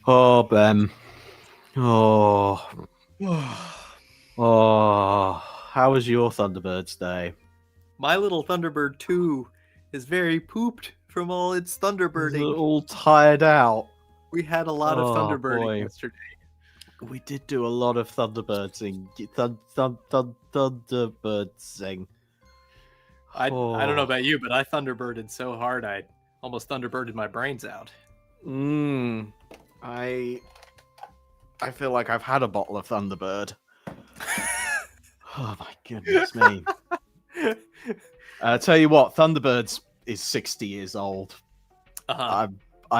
Oh, Ben. Oh, oh. How was your Thunderbirds day? My little Thunderbird 2 is very pooped from all its Was it Thunderbirding. all tired out? We had a lot of Oh, Thunderbirding boy. yesterday. We did do a lot of Thunderbirding. Thunderbirding. I don't know Oh. about you, but I Thunderbirded so hard I almost Thunderbirded my brains out. I feel like I've had a bottle of Thunderbird. Oh, my goodness me. Tell you what, Thunderbirds is 60 years old. I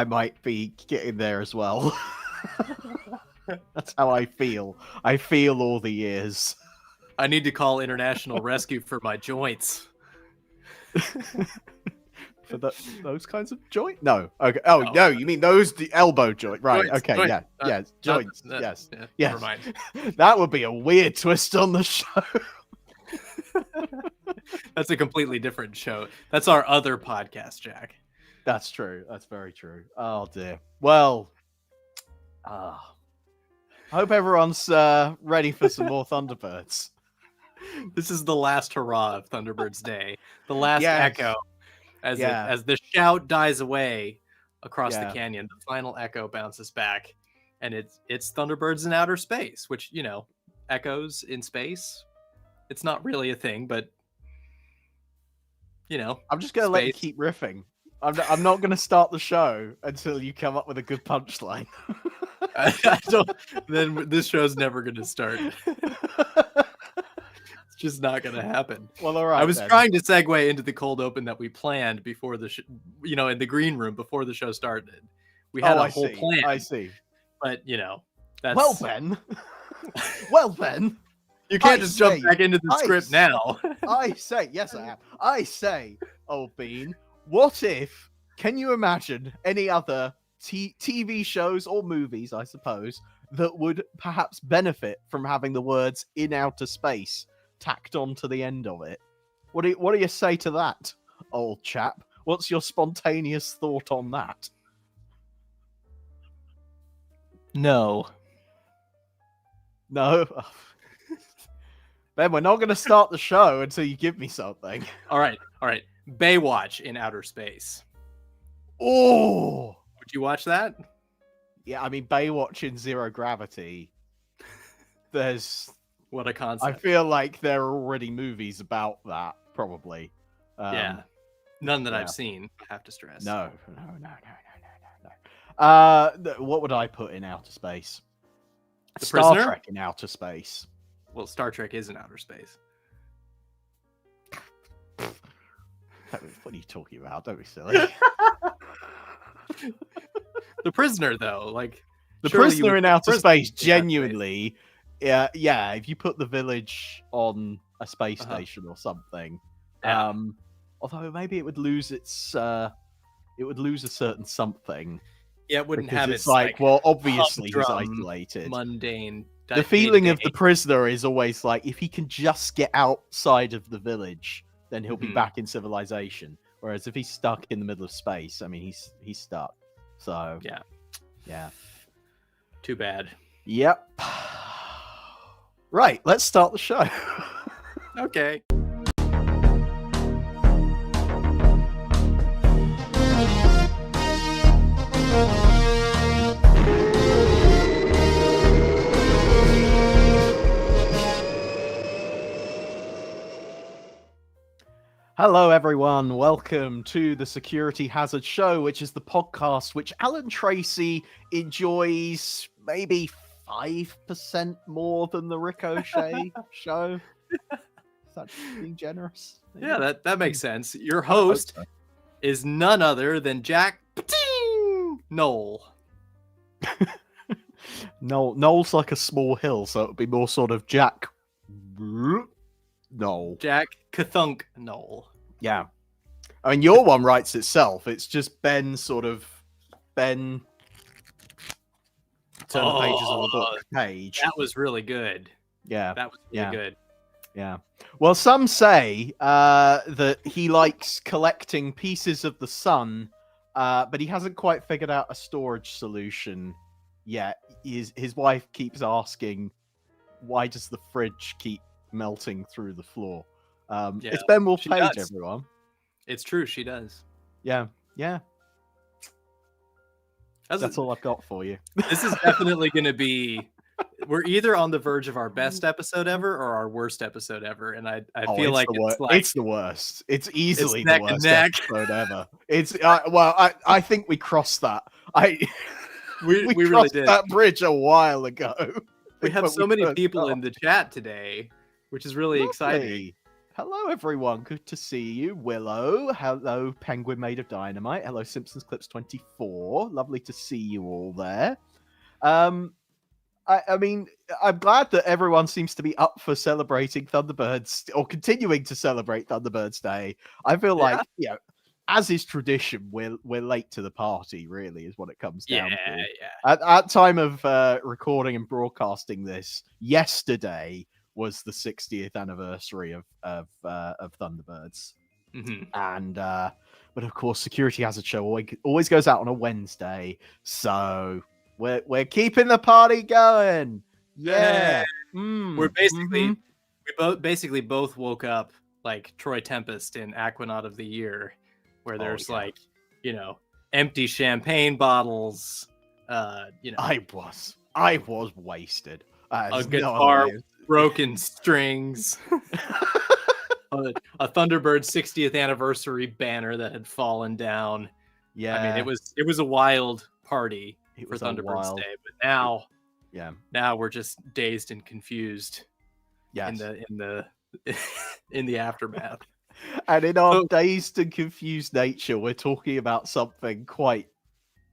might be getting there as well. That's how I feel. I feel all the years. I need to call International Rescue for my joints. For those kinds of joint? No. Okay. Oh no, you mean the elbow joint? Right. Joints, okay. joints. Yes. Joints. Yes. Never mind. That would be a weird twist on the show. That's a completely different show. That's our other podcast, Jack. That's true. That's very true. Oh dear. Well, I hope everyone's ready for some more Thunderbirds. This is the last hurrah of Thunderbirds Day. The last echo. As the shout dies away across the canyon, the final echo bounces back, and it's Thunderbirds in Outer Space, which, you know, echoes in space. It's not really a thing, but you know, I'm just gonna let you keep riffing. I'm not gonna start the show until you come up with a good punchline. I don't. Then this show's never gonna start. Just not gonna happen. Well, all right. I was trying to segue into the cold open that we planned before the in the green room before the show started. We had a whole plan. I see. But you know, that's well, Ben. Well, Ben. You can't just jump back into the script now. I say, yes, I am. I say, old bean. What if? Can you imagine any other TV shows or movies, I suppose, that would perhaps benefit from having the words "in outer space" tacked on to the end of it? What do you say to that, old chap? What's your spontaneous thought on that? No. Ben, we're not going to start the show until you give me something. All right. Baywatch in Outer Space. Oh! Would you watch that? Yeah, I mean, Baywatch in Zero Gravity. What a concept. I feel like there are already movies about that, probably. Yeah. None that I've seen, I have to stress. No. What would I put in outer space? Star Trek in outer space. Well, Star Trek is in outer space. What are you talking about? Don't be silly. The Prisoner, though, like the Prisoner in outer space, genuinely. Yeah. If you put the village on a space station or something, although maybe it would lose its, it would lose a certain something. Yeah, it wouldn't have its like, well, obviously he's isolated, mundane. The feeling of the Prisoner is always like, if he can just get outside of the village, then he'll be back in civilization. Whereas if he's stuck in the middle of space, I mean, he's stuck. So yeah. Too bad. Yep. Right, let's start the show. Okay. Hello, everyone. Welcome to the Security Hazard Show, which is the podcast which Alan Tracy enjoys maybe 5% more than the Ricochet show. Is that being generous? Maybe? Yeah, that makes sense. Your host is none other than Jack Knoll. Knoll's like a small hill, so it would be more sort of Jack Knoll. Jack Kathunk Knoll. Yeah. I mean, your one writes itself. It's just Ben turn the pages of the book page. That was really good. Yeah. That was really good. Yeah. Well, some say that he likes collecting pieces of the sun, but he hasn't quite figured out a storage solution yeah, his wife keeps asking, why does the fridge keep melting through the floor? It's Ben Wolf Page, everyone. It's true, she does. Yeah. That's all I've got for you. This is definitely going to be... We're either on the verge of our best episode ever or our worst episode ever, and I feel like it's the worst. It's easily the worst episode ever. It's I think we crossed that. We really crossed did that bridge a while ago. We have so many people in the chat today, which is really exciting. Hello, everyone. Good to see you. Willow. Hello, Penguin Made of Dynamite. Hello, Simpsons Clips 24. Lovely to see you all there. I mean, I'm glad that everyone seems to be up for celebrating Thunderbirds or continuing to celebrate Thunderbirds Day. I feel like, as is tradition, we're late to the party, really, is what it comes down to. Yeah. At time of recording and broadcasting this, yesterday was the 60th anniversary of Thunderbirds. Mm-hmm. And but of course, Security Hazard Show always goes out on a Wednesday, so we're keeping the party going. Yeah. We're basically we basically both woke up like Troy Tempest in Aquanaut of the Year, where there's like, empty champagne bottles, I was wasted. A guitar, broken strings, a Thunderbird 60th anniversary banner that had fallen down. Yeah, I mean, it was a wild party for Thunderbirds Day, but now we're just dazed and confused. Yes. in the aftermath. And in our dazed and confused nature, we're talking about something quite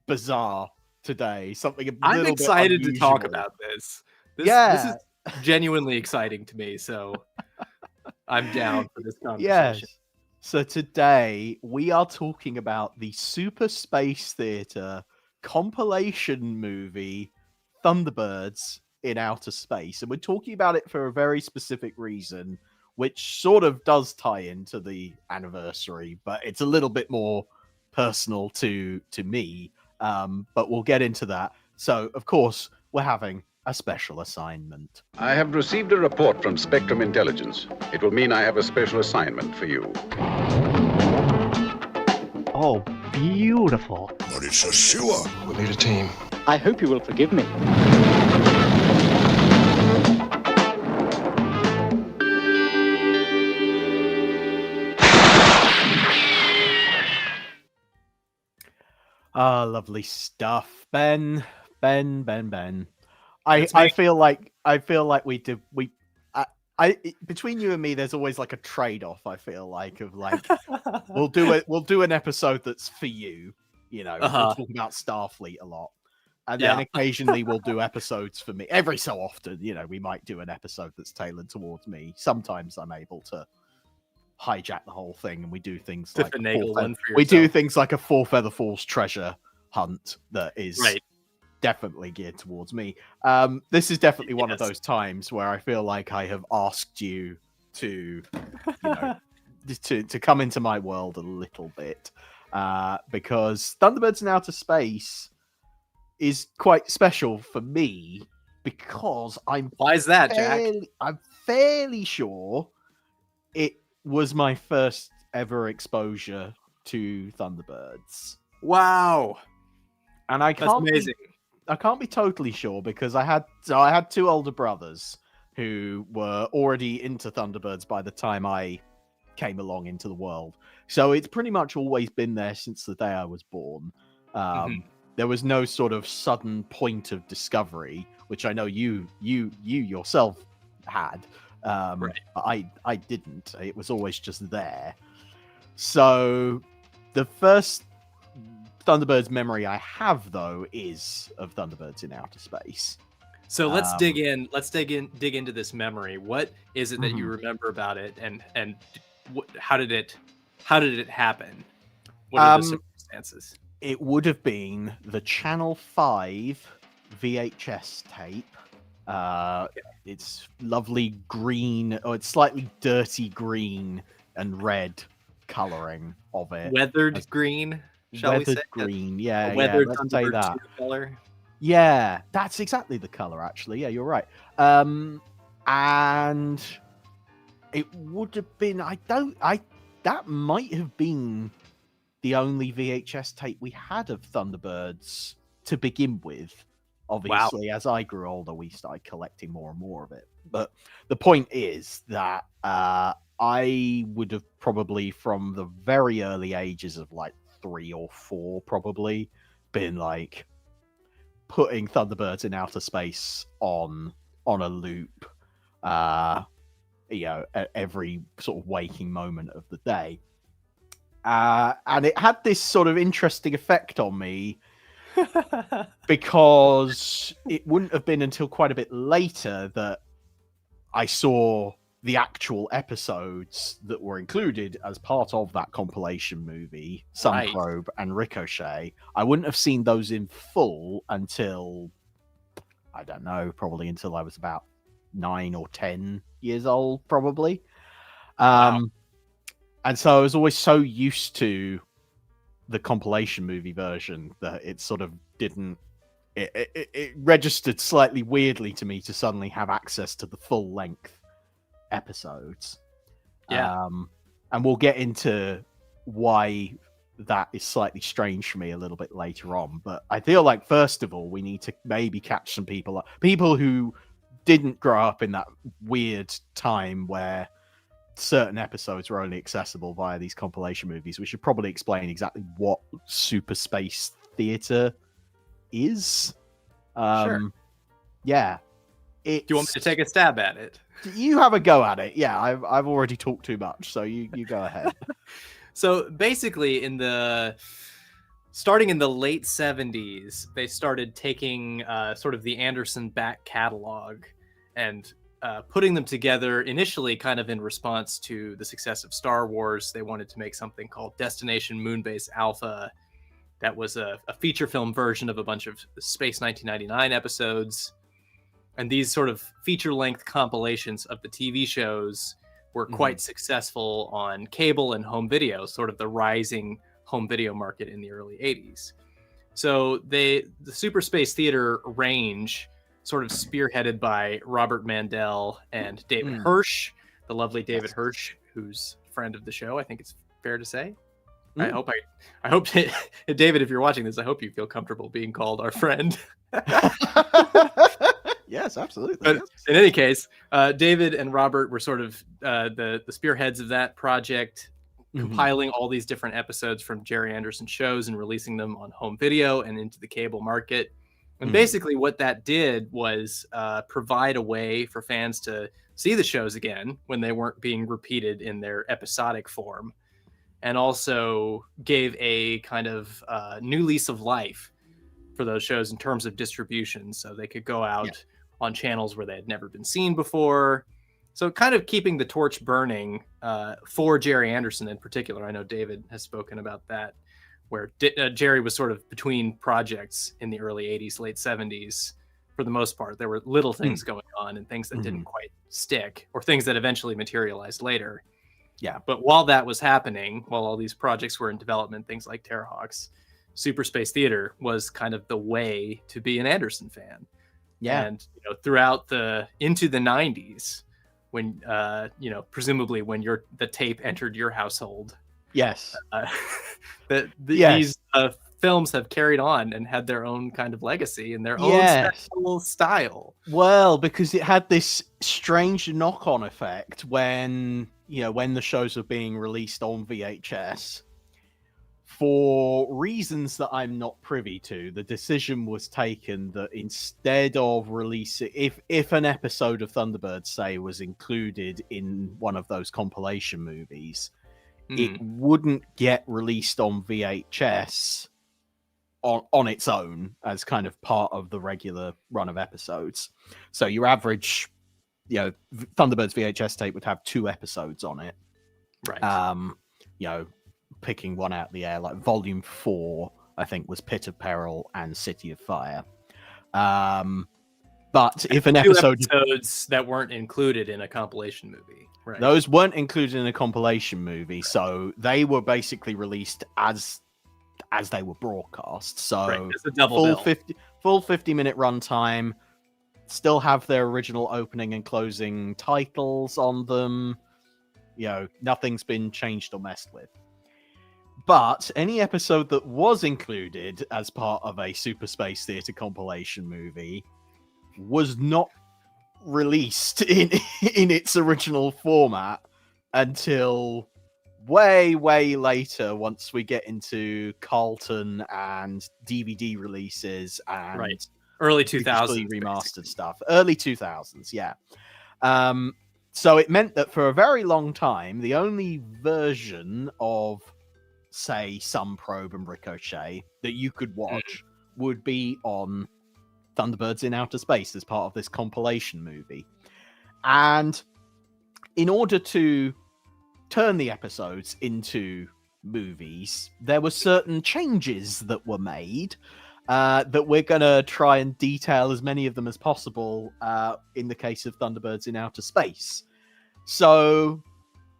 bizarre today. I'm excited to talk about this. This is genuinely exciting to me, so I'm down for this conversation. Yes. So today we are talking about the Super Space Theater compilation movie Thunderbirds in Outer Space. And we're talking about it for a very specific reason, which sort of does tie into the anniversary, but it's a little bit more personal to me. But we'll get into that. So, of course, we're having a special assignment. I have received a report from Spectrum Intelligence. It will mean I have a special assignment for you. Oh, beautiful. But it's a sewer. We'll need a team. I hope you will forgive me. Ah, lovely stuff, Ben. I feel like between you and me, there's always like a trade-off. I feel like of like we'll do an episode that's for you. We're talking about Starfleet a lot, and then occasionally we'll do episodes for me. Every so often, we might do an episode that's tailored towards me. Sometimes I'm able to hijack the whole thing, and we do things like a Four Feather Falls treasure hunt that is definitely geared towards me. This is definitely one of those times where I feel like I have asked you to to come into my world a little bit, because Thunderbirds in Outer Space is quite special for me because why is that, Jack? I'm fairly sure it was my first ever exposure to Thunderbirds. Wow. And I can't be totally sure because I had two older brothers who were already into Thunderbirds by the time I came along into the world. So it's pretty much always been there since the day I was born. There was no sort of sudden point of discovery, which I know you yourself had. I didn't. It was always just there. So the first Thunderbirds memory I have, though, is of Thunderbirds in Outer Space. So let's dig into this memory. What is it that you remember about it, and how did it happen? What are the circumstances? It would have been the Channel 5 VHS tape. It's lovely green, or it's slightly dirty green and red coloring of it. Weathered green, shall we say? Weathered green, yeah. Weathered let's say that. Color. Yeah, that's exactly the color, actually. Yeah, you're right. And it would have been, that might have been the only VHS tape we had of Thunderbirds to begin with. Obviously, as I grew older, we started collecting more and more of it. But the point is that I would have probably, from the very early ages of like 3 or 4, probably been like putting Thunderbirds in Outer Space on a loop, at every sort of waking moment of the day. And it had this sort of interesting effect on me because it wouldn't have been until quite a bit later that I saw the actual episodes that were included as part of that compilation movie, Sun Probe and Ricochet. I wouldn't have seen those in full until, I don't know, probably until I was about 9 or 10 years old, probably. And so I was always so used to the compilation movie version that it sort of didn't... It registered slightly weirdly to me to suddenly have access to the full-length episodes. Yeah. And we'll get into why that is slightly strange for me a little bit later on. But I feel like, first of all, we need to maybe catch some people who didn't grow up in that weird time where certain episodes were only accessible via these compilation movies. We should probably explain exactly what super space theater is. Sure. Yeah. Do you want me to take a stab at it? You have a go at it. Yeah, I've already talked too much, so you go ahead. So basically, starting in the late 70s, they started taking sort of the Anderson back catalog and putting them together initially kind of in response to the success of Star Wars. They wanted to make something called Destination Moonbase Alpha. That was a feature film version of a bunch of Space 1999 episodes. And these sort of feature-length compilations of the TV shows were quite successful on cable and home video, sort of the rising home video market in the early 80s. So the Super Space Theater range, sort of spearheaded by Robert Mandel and David Hirsch, the lovely David Hirsch, who's a friend of the show, I think it's fair to say. I hope David, if you're watching this, I hope you feel comfortable being called our friend. Yes, absolutely. But in any case, David and Robert were sort of the spearheads of that project, compiling all these different episodes from Jerry Anderson shows and releasing them on home video and into the cable market. And basically what that did was provide a way for fans to see the shows again when they weren't being repeated in their episodic form, and also gave a kind of new lease of life for those shows in terms of distribution. So they could go out on channels where they had never been seen before. So kind of keeping the torch burning for Jerry Anderson in particular. I know David has spoken about that, where Jerry was sort of between projects in the early 80s, late 70s. For the most part, there were little things going on and things that didn't quite stick, or things that eventually materialized later. Yeah. But while that was happening, while all these projects were in development, things like Terrahawks, Super Space Theater was kind of the way to be an Anderson fan. Yeah. And throughout into the 90s, when presumably when the tape entered your household, yes, these films have carried on and had their own kind of legacy and their own special style. Well, because it had this strange knock-on effect when the shows were being released on VHS. For reasons that I'm not privy to, the decision was taken that instead of releasing, if an episode of Thunderbirds, say, was included in one of those compilation movies, it wouldn't get released on VHS on its own as kind of part of the regular run of episodes. So your average, Thunderbirds VHS tape would have 2 episodes on it. Right. Picking one out of the air, like Volume 4, I think, was Pit of Peril and City of Fire. But if an episodes that weren't included in a compilation movie, right? Those weren't included in a compilation movie, so they were basically released as they were broadcast. So it's a double bill. full 50-minute runtime, still have their original opening and closing titles on them. Nothing's been changed or messed with. But any episode that was included as part of a Super Space Theater compilation movie was not released in its original format until way later, once we get into Carlton and DVD releases and early 2000s remastered stuff. Early 2000s, yeah. So it meant that for a very long time, the only version of, say, Sun Probe and Ricochet that you could watch would be on Thunderbirds in Outer Space as part of this compilation movie. And in order to turn the episodes into movies, there were certain changes that were made that we're going to try and detail as many of them as possible in the case of Thunderbirds in Outer Space. So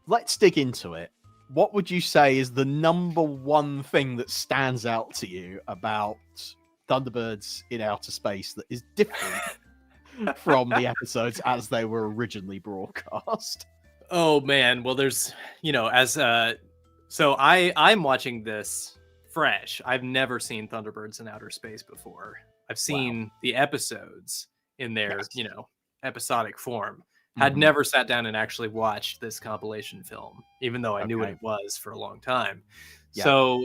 let's dig into it. What would you say is the number one thing that stands out to you about Thunderbirds in Outer Space that is different from the episodes as they were originally broadcast? Oh man, well there's, so I'm watching this fresh. I've never seen Thunderbirds in Outer Space before. I've seen the episodes in their, episodic form. Had never sat down and actually watched this compilation film, even though I knew what it was for a long time. Yeah. So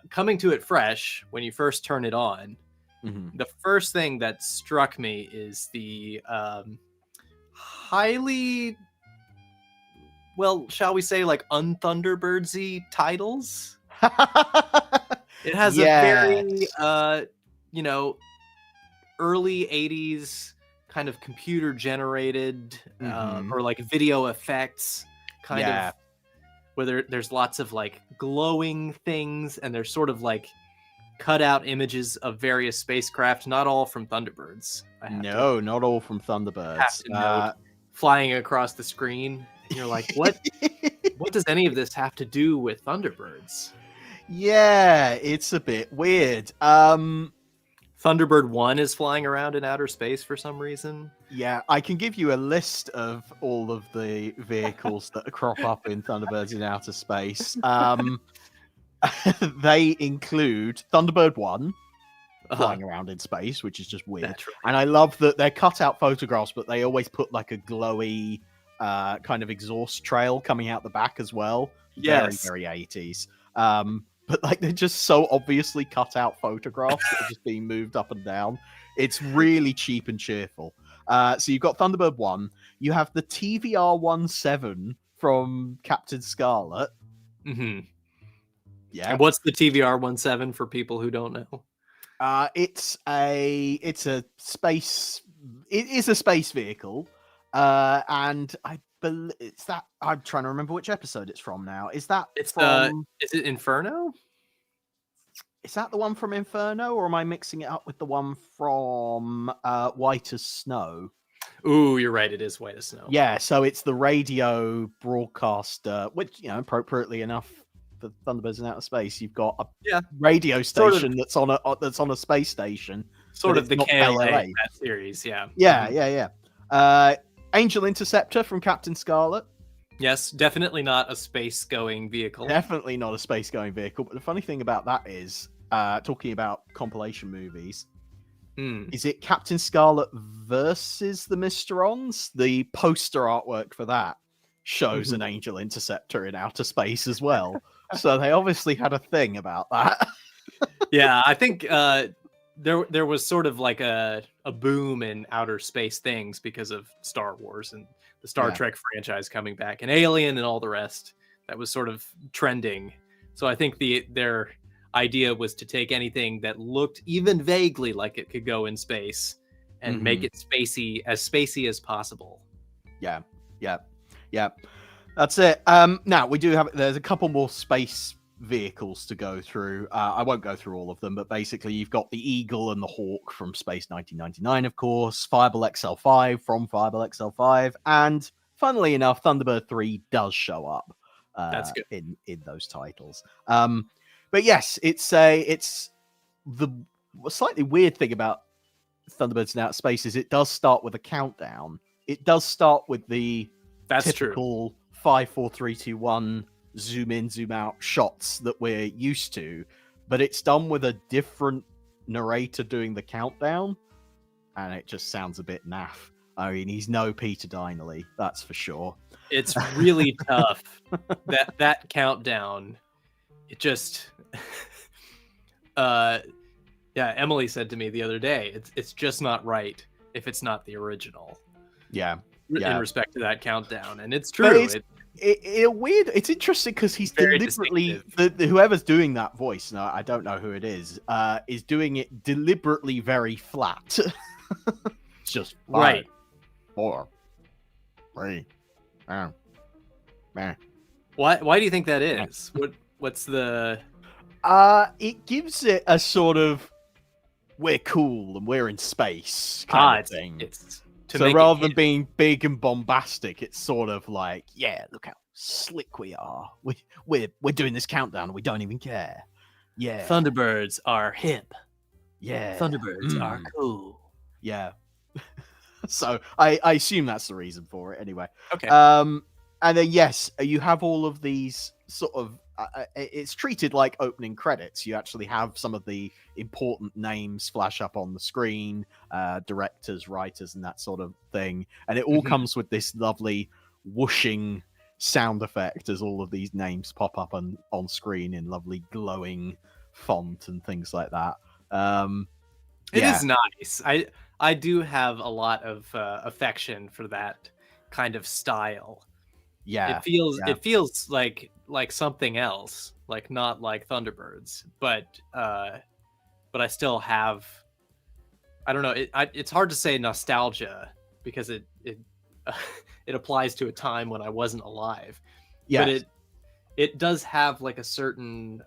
coming to it fresh, when you first turn it on, the first thing that struck me is the highly, well, shall we say, like un-Thunderbirdsy titles. It has a very, early 80s kind of computer generated or like video effects kind of, where there's lots of like glowing things, and there's sort of like cut out images of various spacecraft, not all from Thunderbirds. Not all from Thunderbirds. Flying across the screen. And you're like, what does any of this have to do with Thunderbirds? Yeah, it's a bit weird. Thunderbird 1 is flying around in outer space for some reason. Yeah, I can give you a list of all of the vehicles that crop up in Thunderbirds in Outer Space. They include Thunderbird 1 flying around in space, which is just weird. Right. And I love that they're cut out photographs, but they always put like a glowy kind of exhaust trail coming out the back as well. Yes. Very, very 80s. But like they're just so obviously cut out photographs that are just being moved up and down. It's really cheap and cheerful. So you've got Thunderbird 1. You have the TVR-17 from Captain Scarlet. Mm-hmm. Yeah. And what's the TVR-17 for people who don't know? It is a space vehicle. And I believe it's that. I'm trying to remember which episode it's from now. Is it Inferno? Is that the one from Inferno, or am I mixing it up with the one from White as Snow? Ooh, you're right. It is White as Snow. Yeah, so it's the radio broadcaster, which, appropriately enough, for Thunderbirds in Outer Space, you've got a radio station that's on a space station. Sort of the KLA that series, yeah. Yeah. Angel Interceptor from Captain Scarlet. Yes, definitely not a space-going vehicle. Definitely not a space-going vehicle. But the funny thing about that is, talking about compilation movies, is it Captain Scarlet versus the Mysterons? The poster artwork for that shows an Angel Interceptor in outer space as well. So they obviously had a thing about that. Yeah, I think there was sort of like a boom in outer space things because of Star Wars and the Star Trek franchise coming back, and Alien and all the rest. That was sort of trending. So I think their idea was to take anything that looked even vaguely like it could go in space and make it spacey as possible. Yeah. That's it. Now there's a couple more space vehicles to go through. I won't go through all of them, but basically you've got the Eagle and the Hawk from Space 1999, of course, Fireball XL5 from Fireball XL5, and funnily enough, Thunderbird 3 does show up That's good. in those titles. But yes, it's the slightly weird thing about Thunderbirds in Outer Space is it does start with a countdown. It does start with the typical 5, 4, 3, 2, 1 zoom in, zoom out shots that we're used to, but it's done with a different narrator doing the countdown, and it just sounds a bit naff. I mean, he's no Peter Dineley, that's for sure. It's really tough. That countdown, it just Emily said to me the other day, it's just not right if it's not the original. Yeah. In respect to that countdown, and it's true. It's interesting because he's deliberately whoever's doing that voice. No, I don't know who it is doing it deliberately very flat. It's just 5, right. 4, 3. Why do you think that is? What's the? It gives it a sort of we're cool and we're in space kind of thing. So rather than being big and bombastic, it's sort of like, yeah, look how slick we are. We're doing this countdown and we don't even care. Yeah. Thunderbirds are hip. Yeah. Thunderbirds are cool. Yeah. So I assume that's the reason for it anyway. Okay. And then yes, you have all of these sort of it's treated like opening credits. You actually have some of the important names flash up on the screen, directors, writers, and that sort of thing. And it all comes with this lovely whooshing sound effect as all of these names pop up on screen in lovely glowing font and things like that. It is nice. I do have a lot of affection for that kind of style. Yeah, it feels like something else, like not like Thunderbirds, but I still have, I don't know, it's hard to say nostalgia because it applies to a time when I wasn't alive. Yeah, but it does have like a certain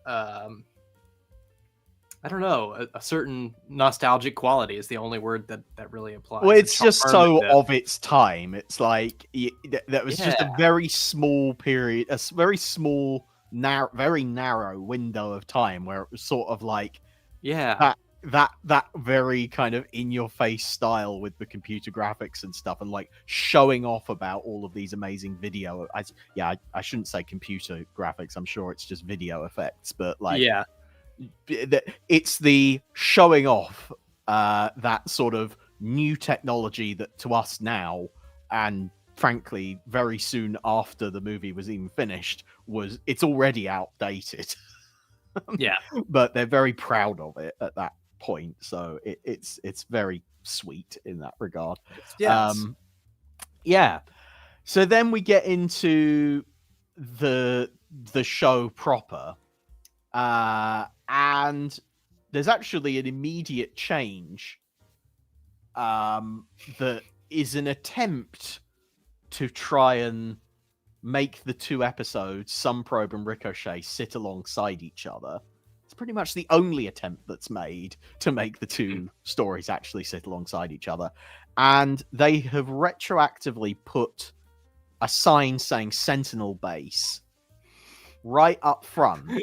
I don't know, a certain nostalgic quality is the only word that really applies. Well, it's just so of its time. It's like that was just a very small period, a very small, very narrow window of time where it was sort of like, that very kind of in-your-face style with the computer graphics and stuff, and like showing off about all of these amazing video. I shouldn't say computer graphics. I'm sure it's just video effects, but like it's the showing off that sort of new technology that to us now, and frankly very soon after the movie was even finished, it's already outdated. But they're very proud of it at that point, so it's very sweet in that regard. So then we get into the show proper, and there's actually an immediate change that is an attempt to try and make the two episodes, Sun Probe and Ricochet, sit alongside each other. It's pretty much the only attempt that's made to make the two stories actually sit alongside each other. And they have retroactively put a sign saying Sentinel Base right up front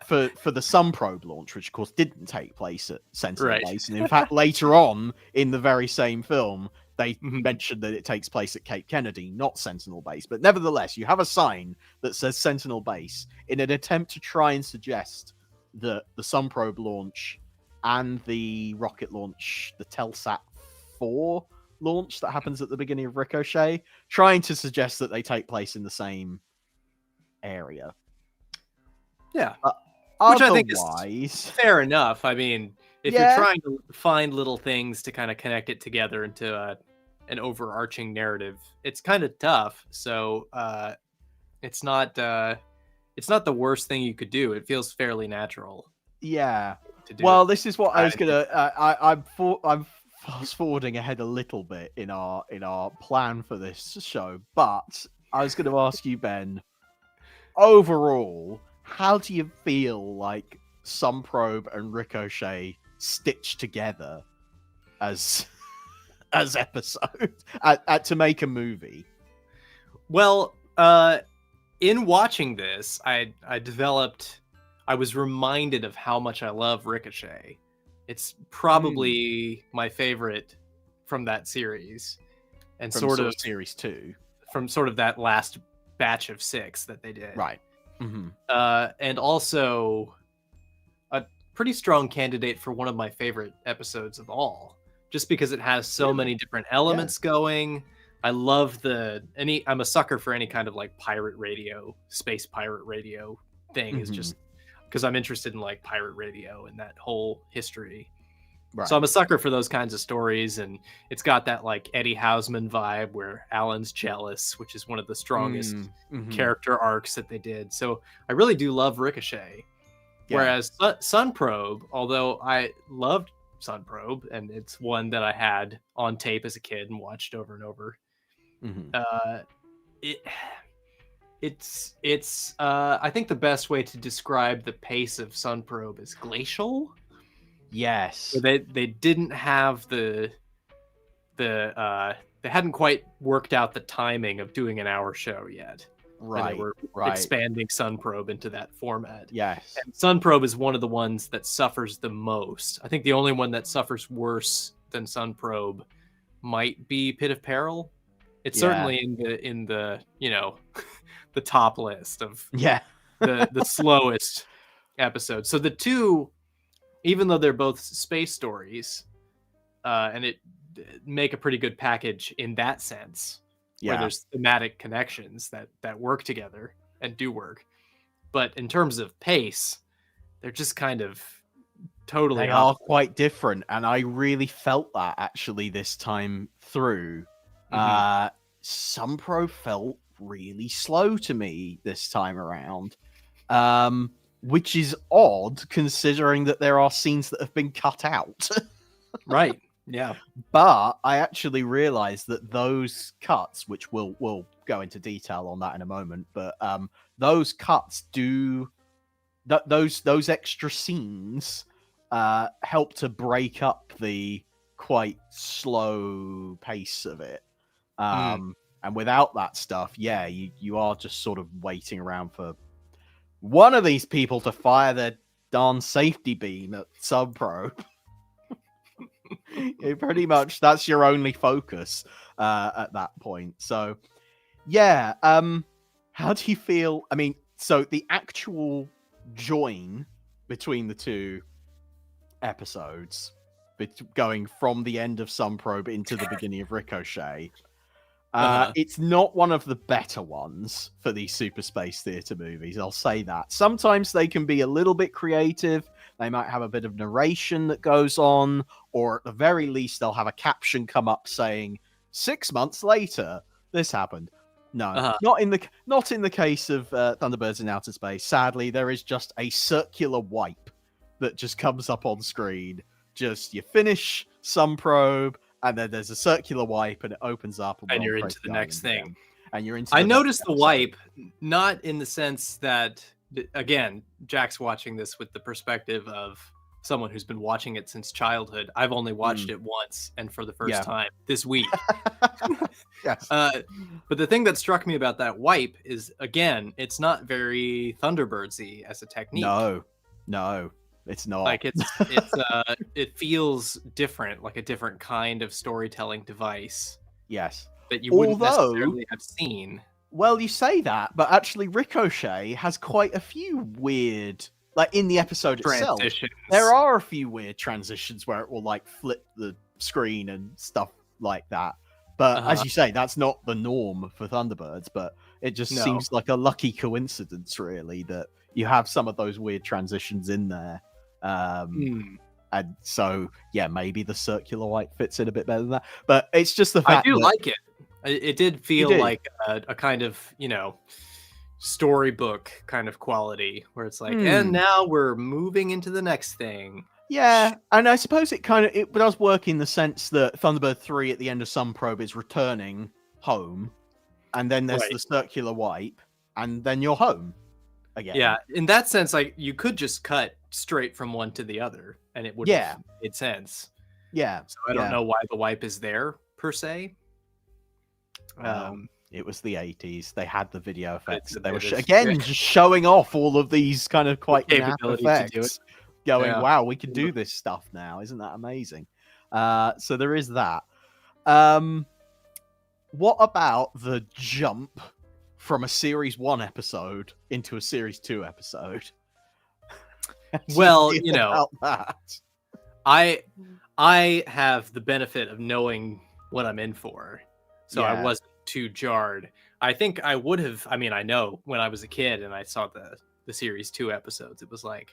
for the Sun Probe launch, which of course didn't take place at Sentinel Base. And in fact, later on in the very same film, they mentioned that it takes place at Cape Kennedy, not Sentinel Base. But nevertheless, you have a sign that says Sentinel Base in an attempt to try and suggest that the Sun Probe launch and the rocket launch, the Telsat 4 launch that happens at the beginning of Ricochet, trying to suggest that they take place in the same area. Yeah. Which I think is fair enough. I mean, if you're trying to find little things to kind of connect it together into an overarching narrative, it's kind of tough. So it's not the worst thing you could do. It feels fairly natural. Yeah. Well, this is what I was gonna. I'm fast forwarding ahead a little bit in our plan for this show, but I was going to ask you, Ben. Overall, how do you feel like Sun Probe and Ricochet stitched together as episodes to make a movie? Well, in watching this, I was reminded of how much I love Ricochet It's probably my favorite from that series, and From sort of series 2. from sort of that last batch of 6 that they did. Right. Mm-hmm. And also a pretty strong candidate for one of my favorite episodes of all, just because it has so many different elements going. I love I'm a sucker for any kind of like pirate radio, space pirate radio thing. Is just because I'm interested in like pirate radio and that whole history. Right. So I'm a sucker for those kinds of stories, and it's got that like Eddie Hausman vibe where Alan's jealous, which is one of the strongest character arcs that they did. So I really do love Ricochet. Yeah. Whereas Sun Probe, although I loved Sun Probe, and it's one that I had on tape as a kid and watched over and over. It's I think the best way to describe the pace of Sun Probe is glacial. Yes. They didn't have they hadn't quite worked out the timing of doing an hour show yet. Right. And they were expanding Sun Probe into that format. Yes. And Sun Probe is one of the ones that suffers the most. I think the only one that suffers worse than Sun Probe might be Pit of Peril. It's certainly in the the top list of the slowest episodes. So the two, even though they're both space stories, and it make a pretty good package in that sense, where there's thematic connections that work together and do work. But in terms of pace, they're just kind of totally they are quite different, and I really felt that actually this time through. Sun Probe felt really slow to me this time around. Which is odd, considering that there are scenes that have been cut out. Right. Yeah. But I actually realized that those cuts, which we'll go into detail on that in a moment, but those cuts those extra scenes help to break up the quite slow pace of it. And without that stuff, you are just sort of waiting around for one of these people to fire their darn safety beam at Sun Probe. Pretty much that's your only focus at that point. So how do you feel? I mean, so the actual join between the two episodes, going from the end of Sun Probe into the beginning of Ricochet, it's not one of the better ones for these super space theater movies. I'll say that. Sometimes they can be a little bit creative. They might have a bit of narration that goes on, or at the very least, they'll have a caption come up saying 6 months later, this happened. No, not in the case of Thunderbirds in Outer Space. Sadly, there is just a circular wipe that just comes up on screen. Just you finish Sun Probe, and then there's a circular wipe, and it opens up, and you're into the next thing. And you're into. I noticed the wipe, not in the sense that, again, Jack's watching this with the perspective of someone who's been watching it since childhood. I've only watched it once, and for the first time this week. Yes. But the thing that struck me about that wipe is, again, it's not very Thunderbirds-y as a technique. No. It's not. Like it feels different, like a different kind of storytelling device. Yes. That you wouldn't necessarily have seen. Well, you say that, but actually Ricochet has quite a few weird, like in the episode itself, there are a few weird transitions where it will like flip the screen and stuff like that. But as you say, that's not the norm for Thunderbirds, but it just seems like a lucky coincidence, really, that you have some of those weird transitions in there. And so, maybe the circular wipe fits in a bit better than that. But it's just the fact I do like it. It did feel like a kind of, storybook kind of quality where it's like, and now we're moving into the next thing. Yeah, and I suppose it does work in the sense that Thunderbird 3 at the end of Sun Probe is returning home, and then there's the circular wipe, and then you're home again. Yeah, in that sense, like you could just cut straight from one to the other, and it would have made sense. Yeah. So I don't know why the wipe is there per se. It was the 80s. They had the video effects. They were just showing off all of these kind of quite naff effects. going, Yeah. wow, we can do this stuff now. Isn't that amazing? So there is that. What about the jump from a series 1 episode into a series 2 episode? Well, you know, about that? I have the benefit of knowing what I'm in for, so I Yeah. wasn't too jarred. I think I would have. I mean, I know when I was a kid and I saw the series 2 episodes, it was like,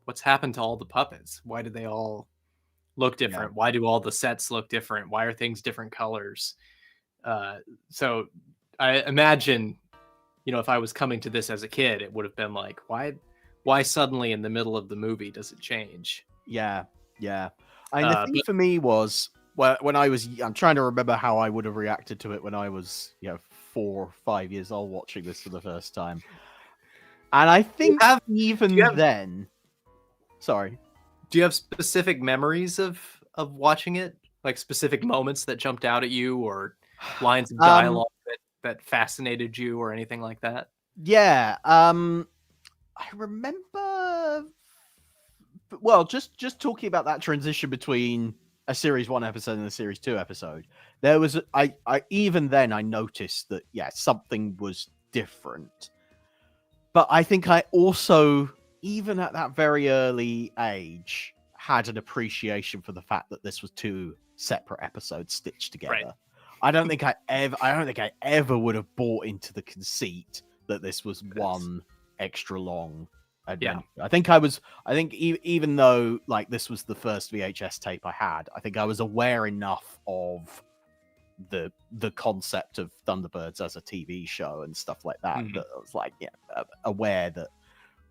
what's happened to all the puppets? Why do they all look different? Why do all the sets look different? Why are things different colors? So I imagine, you know, if I was coming to this as a kid, it would have been like, why suddenly in the middle of the movie does it change? Yeah. I mean, the thing for me was, well, when I'm trying to remember how I would have reacted to it when I was, 4 or 5 years old watching this for the first time. And I think then, sorry. Do you have specific memories of watching it? Like specific moments that jumped out at you, or lines of dialogue that fascinated you, or anything like that? Yeah. I remember, well, just talking about that transition between a series 1 episode and a series 2 episode. There was, I even then I noticed that, something was different. But I think I also, even at that very early age, had an appreciation for the fact that this was 2 separate episodes stitched together. Right. I don't think I ever would have bought into the conceit that this was one extra long adventure. Yeah. I think even though like this was the first VHS tape I had, I think I was aware enough of the concept of Thunderbirds as a TV show and stuff like that, that I was like, aware that,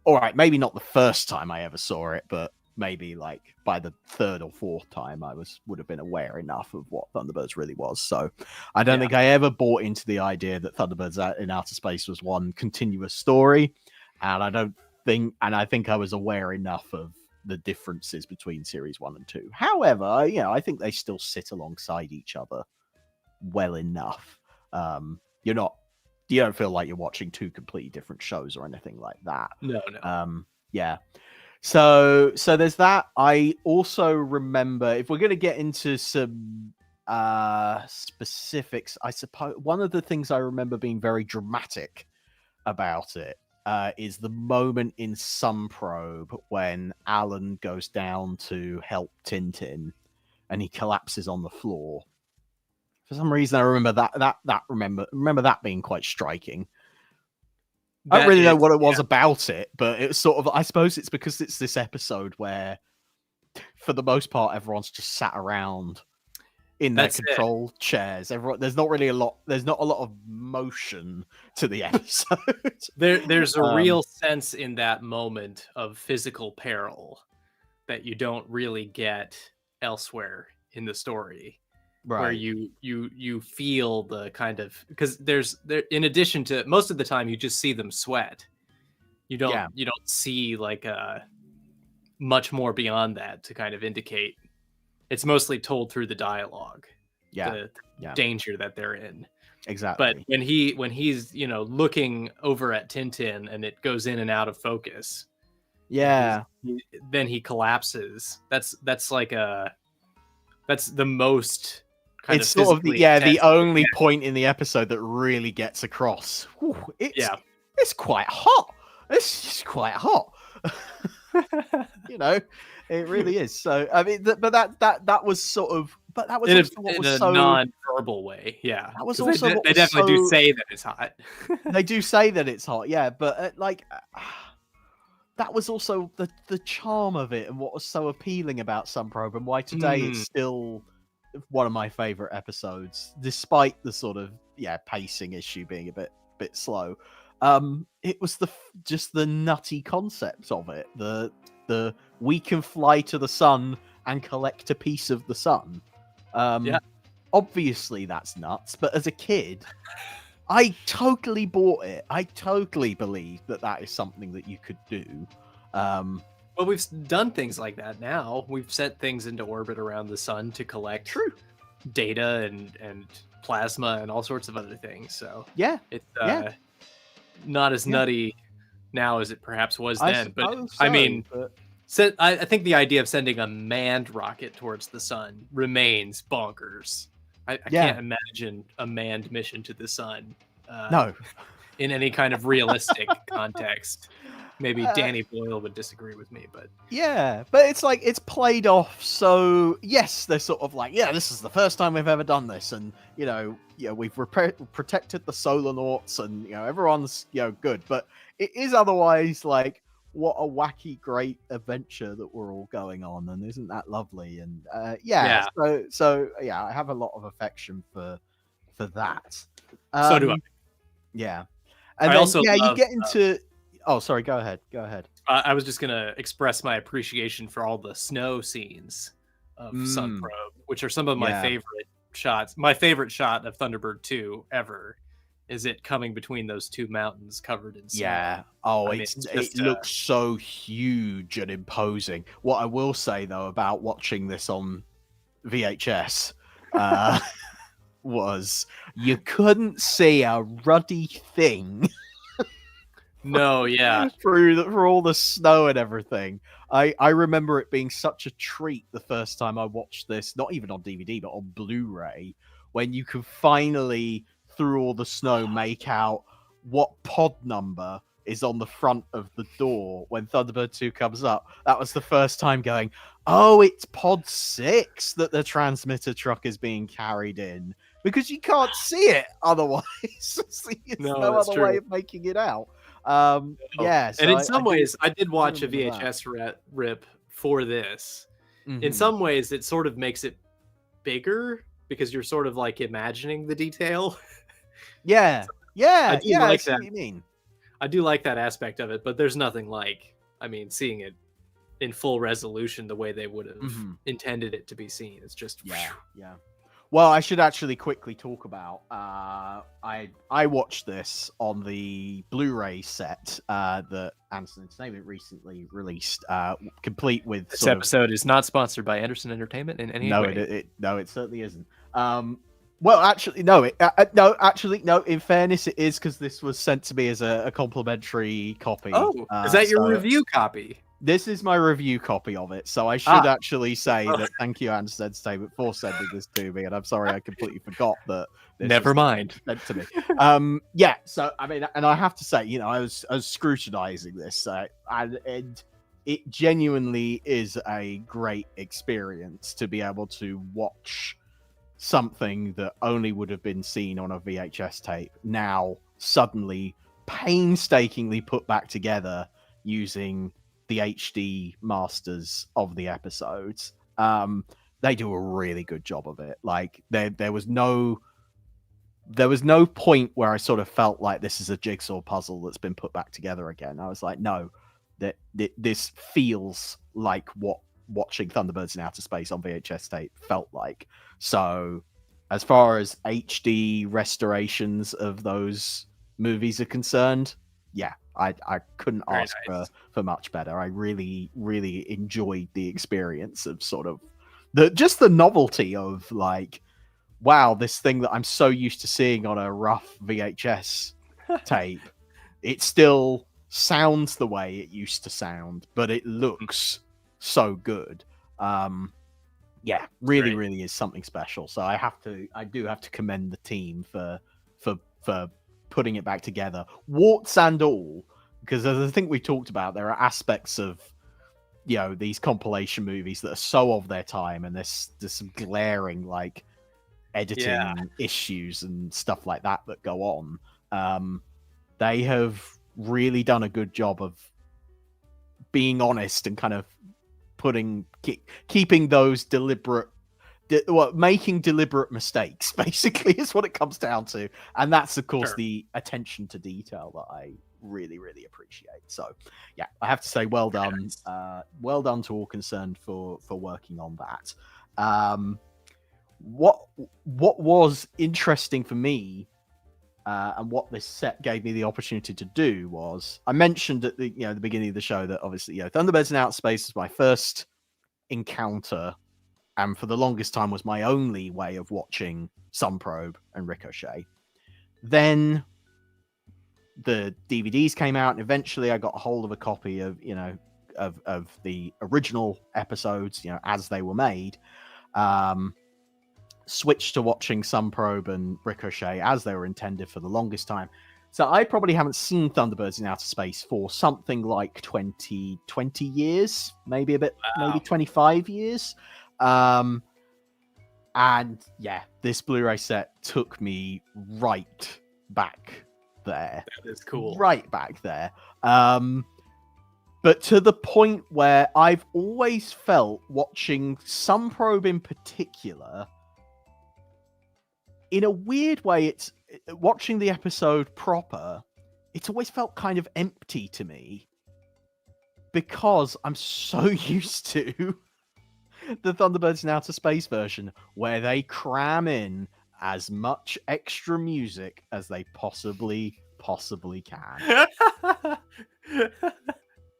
all right, maybe not the first time I ever saw it, but maybe like by the 3rd or 4th time I would have been aware enough of what Thunderbirds really was. So I don't think I ever bought into the idea that Thunderbirds in Outer Space was one continuous story. And I think I was aware enough of the differences between series 1 and 2. However, I think they still sit alongside each other well enough. You don't feel like you're watching 2 completely different shows or anything like that. No. So there's that. I also remember, if we're going to get into some specifics, I suppose one of the things I remember being very dramatic about it is the moment in Sun Probe when Alan goes down to help Tintin and he collapses on the floor. For some reason, I remember remember that being quite striking. I don't really know what it was about it, but it was sort of, I suppose it's because it's this episode where, for the most part, everyone's just sat around in their control chairs. There's not a lot of motion to the episode. There's a real sense in that moment of physical peril that you don't really get elsewhere in the story. Right. Where you feel the kind of, because there in addition to, most of the time you just see them sweat. You don't see like much more beyond that to kind of indicate. It's mostly told through the dialogue. The danger that they're in. Exactly. But when he's looking over at Tintin and it goes in and out of focus. Yeah. Then he collapses. That's the most. It's sort of the only point in the episode that really gets across. It's quite hot. It's just quite hot. It really is. So I mean, but that was sort of, but that was also what was in a so non-verbal way. Yeah, that was also they definitely do say that it's hot. They do say that it's hot. Yeah, but that was also the charm of it and what was so appealing about Sun Probe and why today it's still one of my favorite episodes, despite the sort of pacing issue being a bit slow. It was just the nutty concept of it. The we can fly to the sun and collect a piece of the sun. Obviously that's nuts, but as a kid, I totally bought it. I totally believed that is something that you could do. Well, we've done things like that now. We've sent things into orbit around the sun to collect data and plasma and all sorts of other things. So it's not as nutty now as it perhaps was then. But I mean, I think the idea of sending a manned rocket towards the sun remains bonkers. I can't imagine a manned mission to the sun. No. In any kind of realistic context. Maybe Danny Boyle would disagree with me, but yeah, but it's like it's played off. So yes, they're sort of like, yeah, this is the first time we've ever done this, and we've protected the solar nauts, and everyone's good. But it is otherwise like, what a wacky, great adventure that we're all going on, and isn't that lovely? And so I have a lot of affection for that. So do I. Yeah, and then, you get into. Oh, sorry. Go ahead. I was just gonna express my appreciation for all the snow scenes of Sun Probe, which are some of my favorite shots. My favorite shot of Thunderbird 2 ever is it coming between those two mountains covered in snow. Yeah. Oh, it looks so huge and imposing. What I will say though about watching this on VHS was you couldn't see a ruddy thing. No, yeah. For all the snow and everything. I remember it being such a treat the first time I watched this, not even on DVD, but on Blu-ray, when you could finally, through all the snow, make out what pod number is on the front of the door when Thunderbird 2 comes up. That was the first time going, oh, it's pod 6 that the transmitter truck is being carried in. Because you can't see it otherwise. There's no other way of making it out. So and in some ways I did watch a VHS rip for this. In some ways it sort of makes it bigger because you're sort of like imagining the detail. I like that. What you mean. I do like that aspect of it, but there's nothing like, seeing it in full resolution the way they would have intended it to be seen. It's just yeah. Well, I should actually quickly talk about. I watched this on the Blu-ray set that Anderson Entertainment recently released, complete with. This episode is not sponsored by Anderson Entertainment in any way. No, it certainly isn't. Well, actually, no. No. In fairness, it is because this was sent to me as a complimentary copy. Oh, is that your review copy? This is my review copy of it, so I should actually say that thank you, Anderson Entertainment, for sending this to me, and I'm sorry I completely forgot that. Never mind. Sent to me. So and I have to say, I was scrutinizing this, and it genuinely is a great experience to be able to watch something that only would have been seen on a VHS tape now suddenly painstakingly put back together using the HD masters of the episodes. They do a really good job of it. Like there was no point where I sort of felt like this is a jigsaw puzzle that's been put back together again. I was like, no, that this feels like what watching Thunderbirds in Outer Space on VHS tape felt like. So as far as HD restorations of those movies are concerned, I couldn't ask for much better. I really, really enjoyed the experience of sort of the novelty of like, wow, this thing that I'm so used to seeing on a rough VHS tape, it still sounds the way it used to sound, but it looks so good. Really, really is something special. So I do have to commend the team for putting it back together, warts and all, because as I think we talked about, there are aspects of these compilation movies that are so of their time, and there's some glaring like editing issues and stuff like that go on. They have really done a good job of being honest and kind of keeping those making deliberate mistakes, basically, is what it comes down to. And that's, of course, the attention to detail that I really, really appreciate. So, I have to say, well done. Well done to all concerned for working on that. What was interesting for me, and what this set gave me the opportunity to do was, I mentioned at the beginning of the show that obviously, Thunderbirds in Outer Space was my first encounter, and for the longest time was my only way of watching Sun Probe and Ricochet. Then the DVDs came out, and eventually I got a hold of a copy of of the original episodes, as they were made. Switched to watching Sun Probe and Ricochet as they were intended for the longest time. So I probably haven't seen Thunderbirds in Outer Space for something like 20 years, maybe a bit, maybe 25 years. And yeah, this Blu-ray set took me right back there. That is cool. Right back there. But to the point where I've always felt watching Sun Probe in particular, in a weird way, it's watching the episode proper, it's always felt kind of empty to me because I'm so used to the Thunderbirds in Outer Space version where they cram in as much extra music as they possibly can.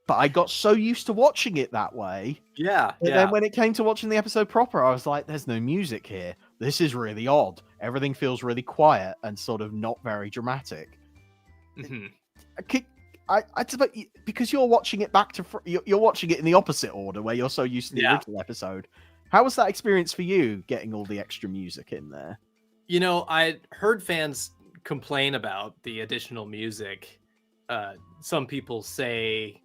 But I got so used to watching it that way. Yeah. And then when it came to watching the episode proper, I was like, there's no music here. This is really odd. Everything feels really quiet and sort of not very dramatic. Mm-hmm. Because you're watching it you're watching it in the opposite order where you're so used to the original episode. How was that experience for you, getting all the extra music in there? I heard fans complain about the additional music. Some people say,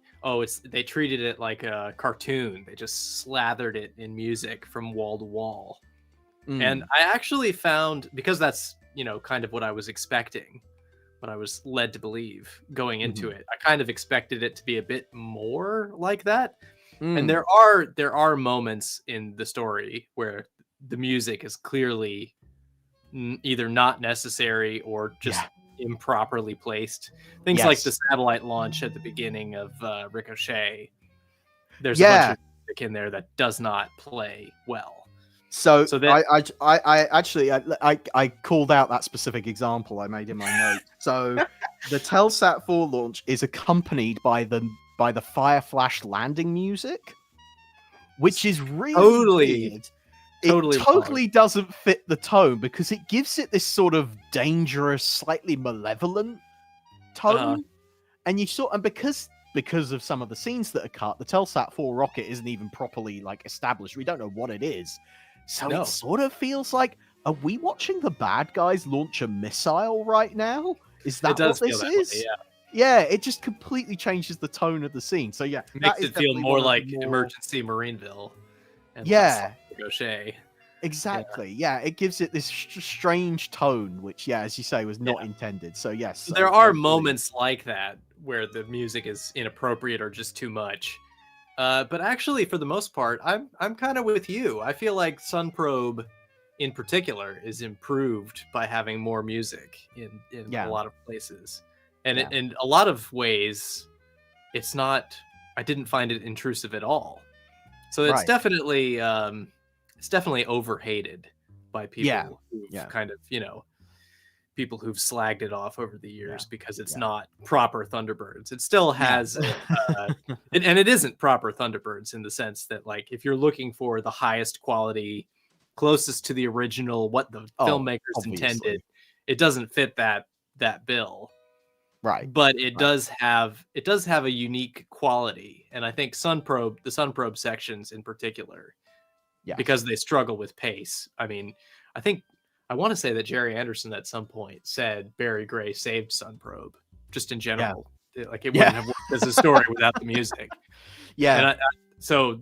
they treated it like a cartoon. They just slathered it in music from wall to wall. And I actually found, because that's, kind of what I was expecting, what I was led to believe going into it, I kind of expected it to be a bit more like that. And there are moments in the story where the music is clearly either not necessary or just improperly placed. Things like the satellite launch at the beginning of Ricochet. There's a bunch of music in there that does not play well. So then, I called out that specific example I made in my note. So the Telsat 4 launch is accompanied by the Fire Flash landing music, which is really weird. It totally doesn't fit the tone because it gives it this sort of dangerous, slightly malevolent tone. And because of some of the scenes that are cut, the Telsat 4 rocket isn't even properly established. We don't know what it is. So it sort of feels like, are we watching the bad guys launch a missile right now? Is that what this is? Way, yeah, it just completely changes the tone of the scene. So yeah, it makes it feel more like Emergency Marineville. And Ricochet. Exactly. Yeah, it gives it this strange tone, which, as you say, was not intended. So yes, there are moments like that where the music is inappropriate or just too much. But actually, for the most part, I'm kind of with you. I feel like Sun Probe, in particular, is improved by having more music in a lot of places, and in a lot of ways, it's not. I didn't find it intrusive at all. So it's definitely overhated by people who've kind of people who've slagged it off over the years because it's not proper Thunderbirds. It still has, and it isn't proper Thunderbirds in the sense that, if you're looking for the highest quality, closest to the original, what the filmmakers intended, it doesn't fit that bill. Right. But it does have a unique quality, and I think the Sun Probe sections in particular, because they struggle with pace. I mean, I want to say that Jerry Anderson at some point said Barry Gray saved Sun Probe, just in general. It wouldn't have worked as a story without the music. Yeah. And so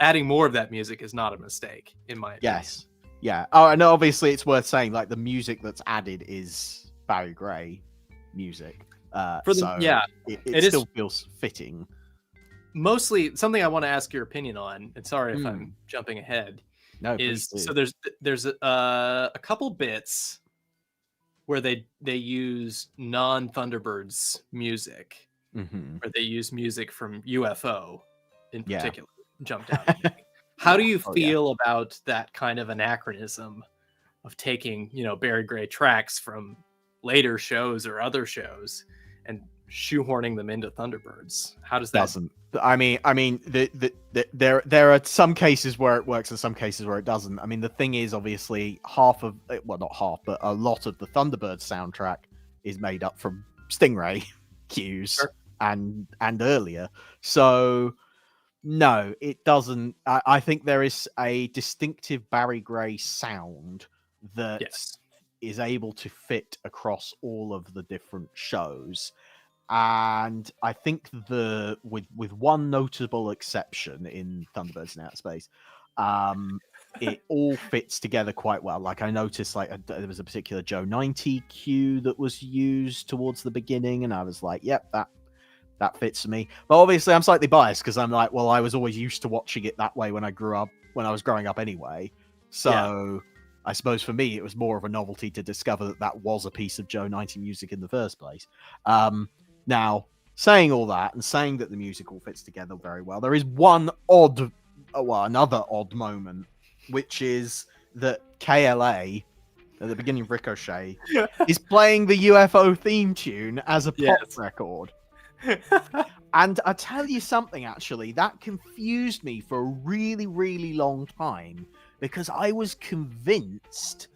adding more of that music is not a mistake, in my opinion. Yes. Yeah. Oh, and obviously it's worth saying, the music that's added is Barry Gray music. It still feels fitting. Mostly, something I want to ask your opinion on, and sorry if I'm jumping ahead. No, so there's a couple bits where they use non-Thunderbirds music, where they use music from UFO in particular. Jumped out at me. How do you feel about that kind of anachronism of taking Barry Gray tracks from later shows or other shows and shoehorning them into Thunderbirds? How does that? Doesn't. I mean, there are some cases where it works and some cases where it doesn't. I mean, the thing is, obviously, not half, but a lot of the Thunderbirds soundtrack is made up from Stingray cues. and earlier. So no, it doesn't. I think there is a distinctive Barry Gray sound that is able to fit across all of the different shows. And I think with one notable exception in Thunderbirds in Outer Space, it all fits together quite well. Like I noticed, there was a particular Joe 90 cue that was used towards the beginning, and I was like, "Yep, that fits me." But obviously, I'm slightly biased because I'm like, well, I was always used to watching it that way when I was growing up anyway. So I suppose for me, it was more of a novelty to discover that was a piece of Joe 90 music in the first place. Now, saying all that and saying that the music all fits together very well, there is another odd moment, which is that KLA at the beginning of Ricochet is playing the UFO theme tune as a pop record. And I tell you something, actually, that confused me for a really, really long time because I was convinced,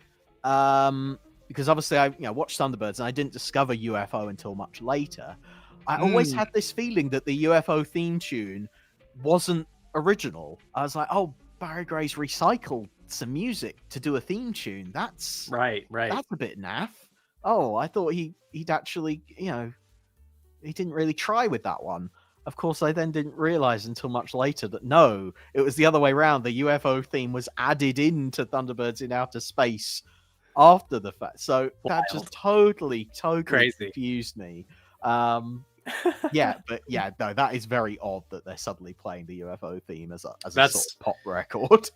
because obviously I watched Thunderbirds and I didn't discover UFO until much later. I always had this feeling that the UFO theme tune wasn't original. I was like, oh, Barry Gray's recycled some music to do a theme tune. That's right. That's a bit naff. Oh, I thought he'd actually, he didn't really try with that one. Of course, I then didn't realize until much later that no, it was the other way around. The UFO theme was added into Thunderbirds in Outer Space after the fact. So that just totally crazy confused me. No, that is very odd that they're suddenly playing the UFO theme as a sort of pop record.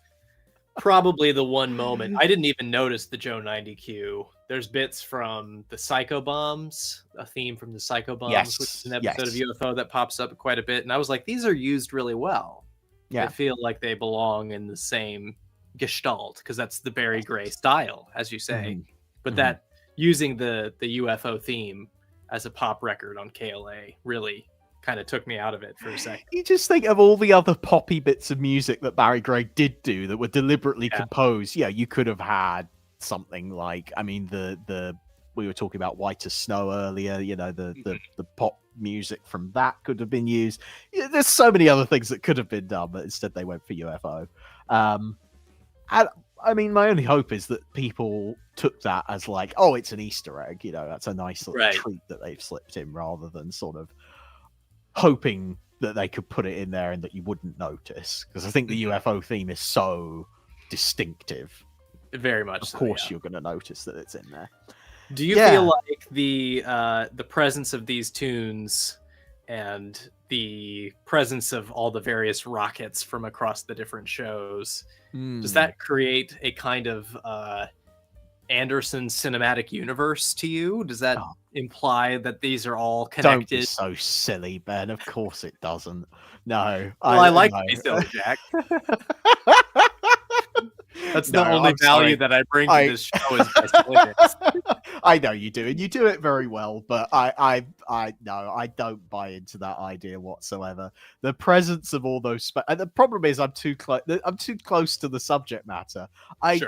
Probably the one moment I didn't even notice the Joe 90 cue. There's bits from the Psycho Bombs, a theme from the Psycho Bombs, which is an episode of UFO that pops up quite a bit. And I was like, these are used really well. Yeah. They feel like they belong in the same gestalt because that's the Barry Gray style, as you say. But that using the UFO theme as a pop record on KLA really kind of took me out of it for a second. You just think of all the other poppy bits of music that Barry Gray did do that were deliberately composed. Yeah, you could have had something like, I mean, we were talking about White as Snow earlier, the pop music from that could have been used. Yeah, there's so many other things that could have been done, but instead they went for UFO. And I mean, my only hope is that people took that as like, oh, it's an Easter egg, that's a nice little treat that they've slipped in, rather than sort of hoping that they could put it in there and that you wouldn't notice, because I think the UFO theme is so distinctive. Very much. Of course, you're going to notice that it's in there. Do you feel like the presence of these tunes and the presence of all the various rockets from across the different shows, does that create a kind of Anderson cinematic universe to you? Does that imply that these are all connected? Don't be so silly, Ben. Of course it doesn't. No. Well, I like to be silly, Jack. That's the only value that I bring to this show is my silliness. I know you do, and you do it very well, but I don't buy into that idea whatsoever. The presence of all those the problem is I'm too close to the subject matter. I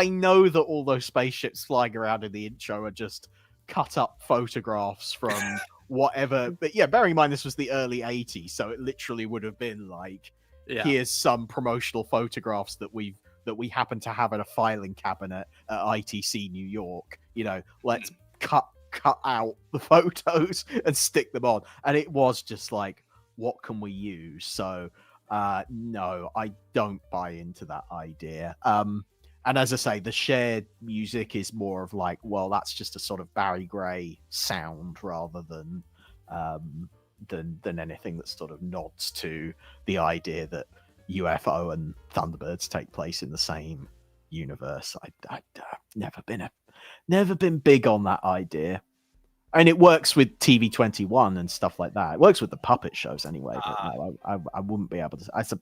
know that all those spaceships flying around in the intro are just cut up photographs from whatever. But yeah, bearing in mind this was the early 80s, so it literally would have been like, here's some promotional photographs that we happen to have in a filing cabinet at ITC New York. Let's cut out the photos and stick them on. And it was just like, what can we use? So no, I don't buy into that idea. And as I say, the shared music is more of like, well, that's just a sort of Barry Gray sound rather than anything that sort of nods to the idea that UFO and Thunderbirds take place in the same universe. I've never been big on that idea. And it works with TV 21 and stuff like that. It works with the puppet shows anyway. But no, I wouldn't be able to.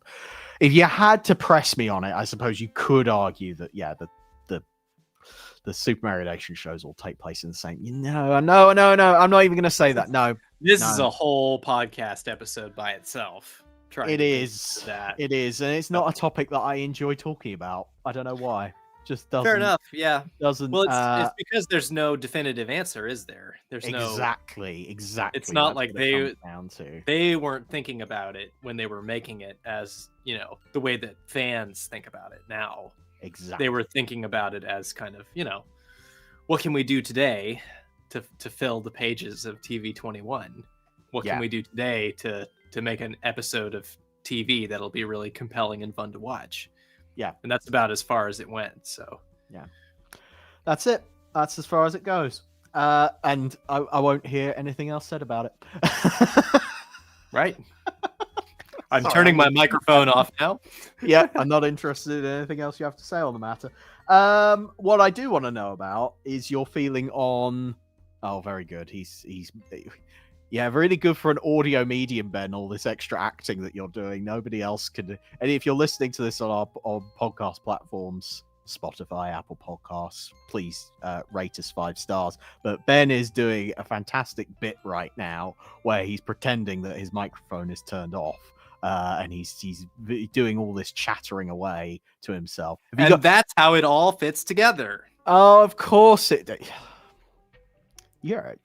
If you had to press me on it, I suppose you could argue that the Super Mario Nation shows all take place in the same. No. I'm not even going to say that. No, this is a whole podcast episode by itself. It is, and it's not a topic that I enjoy talking about. I don't know why. Just doesn't. Fair enough. Yeah. Doesn't. Well, it's because there's no definitive answer, is there? There's exactly. It's not That's like what it comes down to. they weren't thinking about it when they were making it as, the way that fans think about it now. Exactly. They were thinking about it as kind of, what can we do today to fill the pages of TV 21? What can we do today to make an episode of TV that'll be really compelling and fun to watch? Yeah. And that's about as far as it went. So yeah, that's it. That's as far as it goes. And I won't hear anything else said about it. Right. I'm turning my microphone off now. Yeah, I'm not interested in anything else you have to say on the matter. What I do want to know about is your feeling on. Oh, very good. He's really good for an audio medium, Ben. All this extra acting that you're doing, nobody else can. And if you're listening to this on podcast platforms, Spotify, Apple Podcasts, please rate us 5 stars. But Ben is doing a fantastic bit right now where he's pretending that his microphone is turned off. And he's doing all this chattering away to himself. That's how it all fits together. Oh, of course it. You're a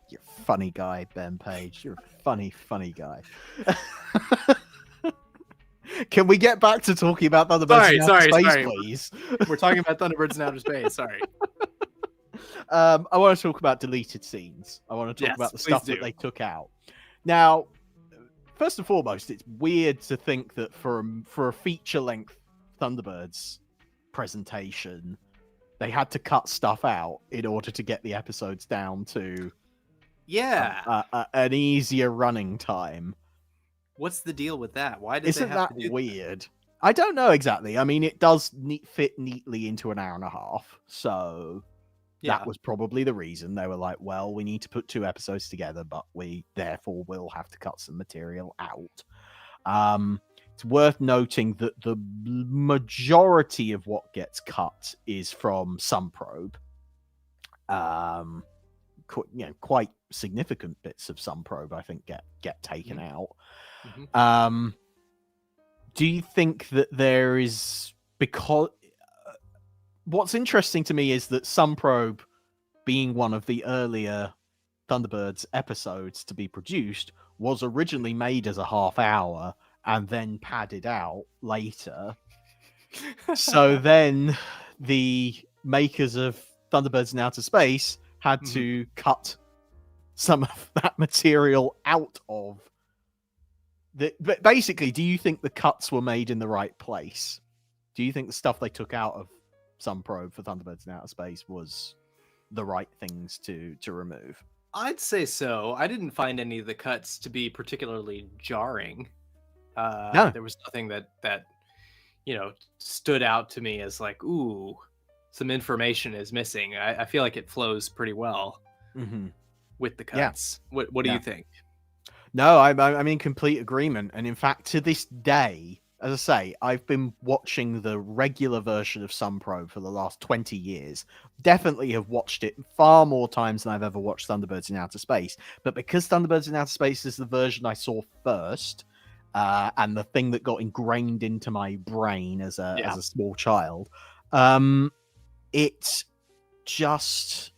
funny guy, Ben Page. You're a funny guy. Can we get back to talking about Thunderbirds in Outer Space, please? We're talking about Thunderbirds in Outer Space. Sorry. I want to talk about deleted scenes. I want to talk about the stuff that they took out. Now, first and foremost, it's weird to think that for a feature-length Thunderbirds presentation, they had to cut stuff out in order to get the episodes down to an easier running time. What's the deal with that? Why did Isn't they have that to do weird? That? I don't know exactly. I mean, it does fit neatly into an hour and a half, so that was probably the reason. They were like, well, we need to put 2 episodes together, but we therefore will have to cut some material out. It's worth noting that the majority of what gets cut is from Sun Probe. Quite significant bits of Sun Probe, I think, get taken out. Mm-hmm. Do you think that there is, because what's interesting to me is that Sun Probe, being one of the earlier Thunderbirds episodes to be produced, was originally made as a half hour and then padded out later. So then the makers of Thunderbirds in Outer Space had to cut some of that material out of but basically, do you think the cuts were made in the right place? Do you think the stuff they took out of Sun Probe for Thunderbirds in Outer Space was the right things to remove? I'd say so. I didn't find any of the cuts to be particularly jarring. No. There was nothing that stood out to me as like, ooh, some information is missing. I feel like it flows pretty well with the cuts. Yeah. What do you think? No, I'm in complete agreement. And in fact, to this day, as I say, I've been watching the regular version of Sun Probe for the last 20 years. Definitely have watched it far more times than I've ever watched Thunderbirds in Outer Space. But because Thunderbirds in Outer Space is the version I saw first, and the thing that got ingrained into my brain as a small child, it just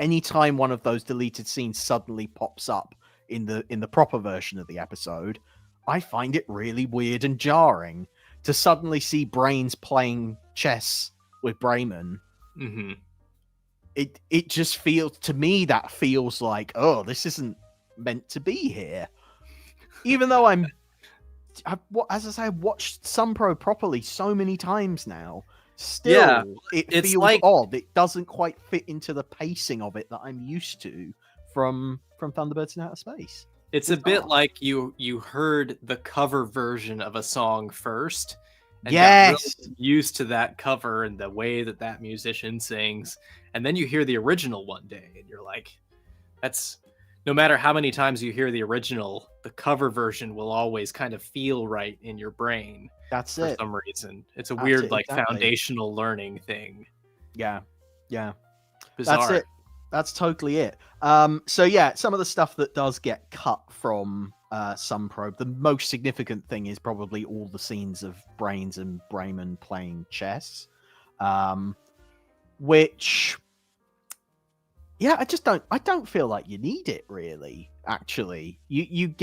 anytime one of those deleted scenes suddenly pops up in the proper version of the episode, I find it really weird and jarring to suddenly see Brains playing chess with Brayman. Mm-hmm. It just feels, to me, that feels like, oh, this isn't meant to be here. Even though as I say, I've watched Sun Pro properly so many times now. Still, it feels like odd. It doesn't quite fit into the pacing of it that I'm used to from Thunderbirds in Outer Space. It's a bit like you heard the cover version of a song first, and got really used to that cover and the way that musician sings, and then you hear the original one day, and you're like, that's, no matter how many times you hear the original, the cover version will always kind of feel right in your brain. That's for some reason. It's a weird, foundational learning thing. Yeah. Bizarre. That's it. That's totally it. So yeah, some of the stuff that does get cut from Sun Probe, the most significant thing is probably all the scenes of Brains and Brayman playing chess. Which, yeah, I don't feel like you need it really. Actually, you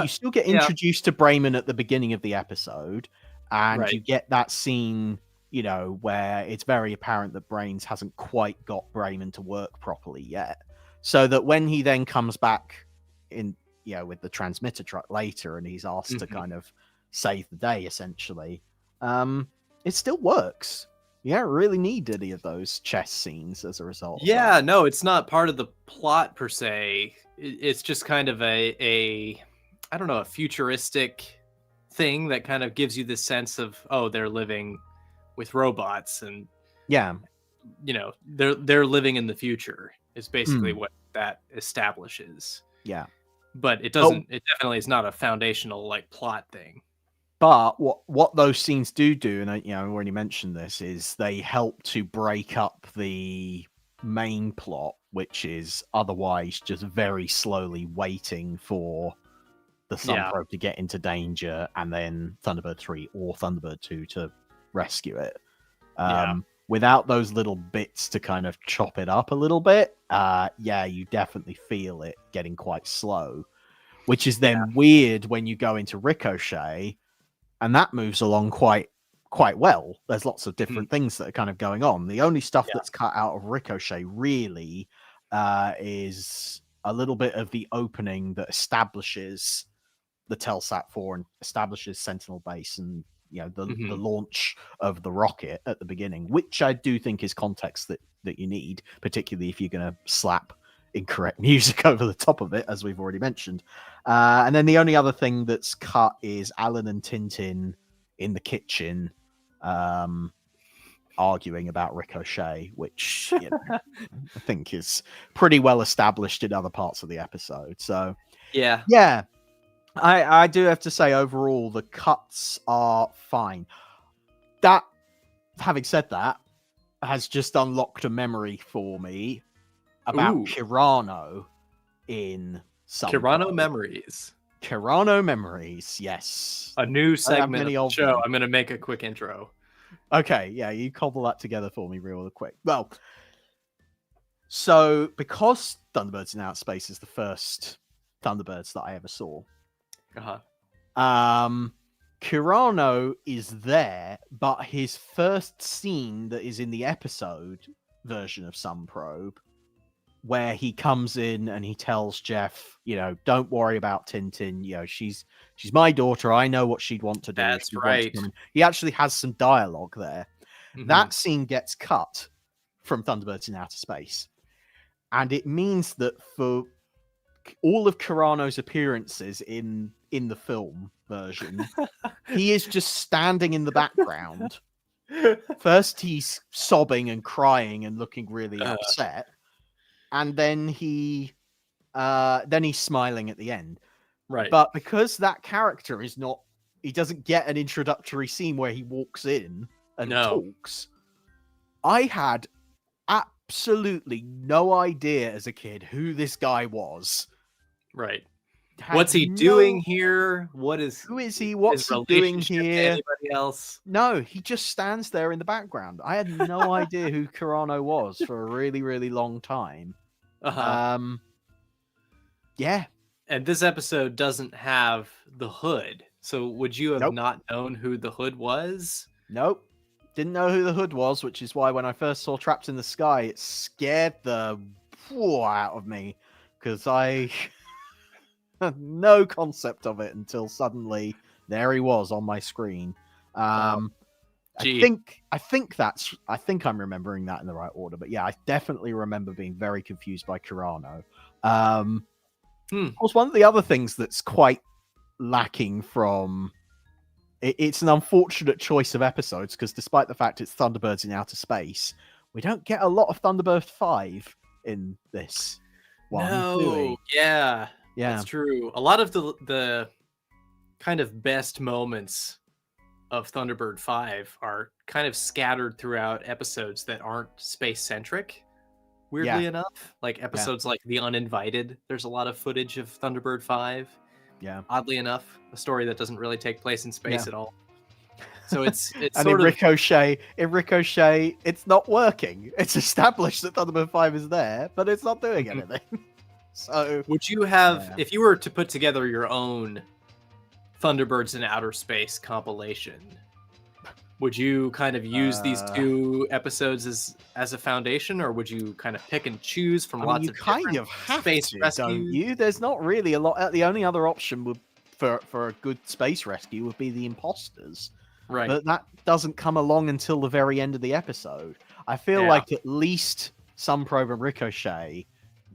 still get introduced to Bremen at the beginning of the episode, and you get that scene, where it's very apparent that Brains hasn't quite got Bremen to work properly yet. So that when he then comes back in, with the transmitter truck later, and he's asked to kind of save the day, essentially, it still works. You don't really need any of those chess scenes as a result. Yeah, no, it's not part of the plot per se. It's just kind of a I don't know, a futuristic thing that kind of gives you this sense of, oh, they're living with robots, and they're living in the future is basically what that establishes. Yeah. But it doesn't. It definitely is not a foundational plot thing. But what those scenes do, and I already mentioned this, is they help to break up the main plot, which is otherwise just very slowly waiting for the Sun Probe to get into danger, and then Thunderbird 3 or Thunderbird 2 to rescue it. Without those little bits to kind of chop it up a little bit, you definitely feel it getting quite slow, which is then weird when you go into Ricochet, and that moves along quite well. There's lots of different things that are kind of going on. The only stuff that's cut out of Ricochet really is a little bit of the opening that establishes the Telsat 4 and establishes Sentinel Base, and the launch of the rocket at the beginning, which I do think is context that you need, particularly if you're going to slap incorrect music over the top of it, as we've already mentioned. And then the only other thing that's cut is Alan and Tintin in the kitchen arguing about Ricochet, which I think is pretty well established in other parts of the episode. So yeah, I do have to say, overall, the cuts are fine. That, having said that, has just unlocked a memory for me about Kirano in some Kirano Memories. Kirano Memories, yes. A new segment of the show. I'm going to make a quick intro. Okay, yeah, you cobble that together for me real quick. Well, so because Thunderbirds in Outer Space is the first Thunderbirds that I ever saw, Kirano is there, but his first scene that is in the episode version of Sun Probe, where he comes in and he tells Jeff, don't worry about Tintin. She's my daughter. I know what she'd want to do. That's right. He actually has some dialogue there. That scene gets cut from Thunderbirds in Outer Space. And it means that for all of Kirano's appearances in the film version, he is just standing in the background. First, he's sobbing and crying and looking really upset. And then he's smiling at the end. Right. But because that character he doesn't get an introductory scene where he walks in and talks, I had absolutely no idea as a kid who this guy was. Right. What's he doing here? Who is he? What's he doing here? Anybody else? No, he just stands there in the background. I had no idea who Kirano was for a really, really long time. Yeah. And this episode doesn't have the Hood. So would you have not known who the Hood was? Nope. Didn't know who the Hood was, which is why when I first saw Trapped in the Sky, it scared the out of me, because I had no concept of it until suddenly there he was on my screen. I think I'm remembering that in the right order, but yeah, I definitely remember being very confused by Kirano. Of course, one of the other things that's quite lacking from it's an unfortunate choice of episodes, because despite the fact it's Thunderbirds in Outer Space, we don't get a lot of Thunderbird 5 in this one. No, yeah, that's true. A lot of the kind of best moments of Thunderbird 5 are kind of scattered throughout episodes that aren't space-centric, weirdly enough. Like episodes like The Uninvited, there's a lot of footage of Thunderbird 5. Yeah. Oddly enough, a story that doesn't really take place in space at all. So it's and sort in of Ricochet, it's not working. It's established that Thunderbird 5 is there, but it's not doing anything. So would you have, if you were to put together your own Thunderbirds in Outer Space compilation, would you kind of use these 2 episodes as a foundation, or would you kind of pick and choose from lots of kind of have space to, rescues? don't you? There's not really a lot. The only other option would for a good space rescue would be the imposters, right? But that doesn't come along until the very end of the episode. I feel like at least Sun Probe and Ricochet,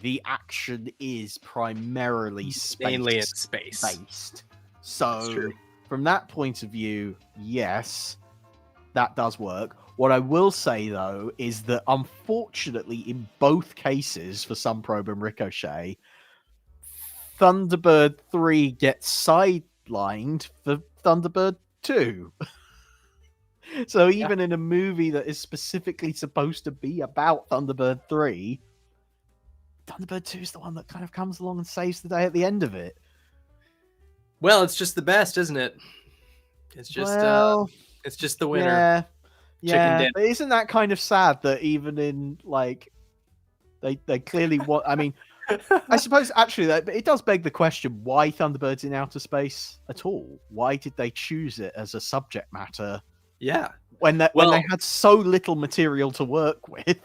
the action is primarily mainly in space based. So from that point of view, yes, that does work. What I will say, though, is that unfortunately, in both cases for Sun Probe and Ricochet, Thunderbird 3 gets sidelined for Thunderbird 2. So even in a movie that is specifically supposed to be about Thunderbird 3, Thunderbird 2 is the one that kind of comes along and saves the day at the end of it. Well, it's just the best, isn't it? It's just it's just the winner. Yeah. But isn't that kind of sad that even in like they clearly want? I mean, I suppose actually that it does beg the question: why Thunderbirds in Outer Space at all? Why did they choose it as a subject matter? Yeah, when they had so little material to work with.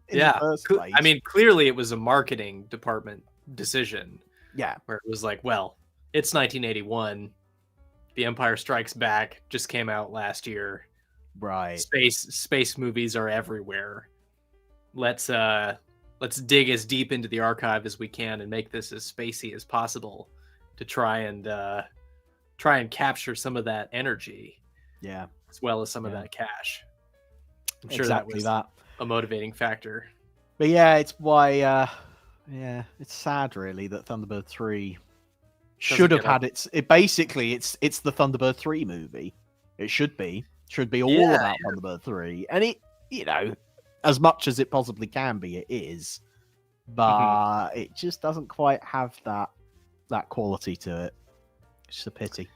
In the first place. I mean, clearly it was a marketing department decision. Yeah, where it was like, well, it's 1981. The Empire Strikes Back just came out last year. Right. Space movies are everywhere. Let's dig as deep into the archive as we can and make this as spacey as possible to try and capture some of that energy. Yeah. As well as some of that cash. I'm sure exactly that was a motivating factor. But yeah, it's why it's sad really that Thunderbird 3 should have had it's the Thunderbird 3 movie. It should be all about Thunderbird 3. And it, you know, as much as it possibly can be, it is. But it just doesn't quite have that quality to it. It's just a pity.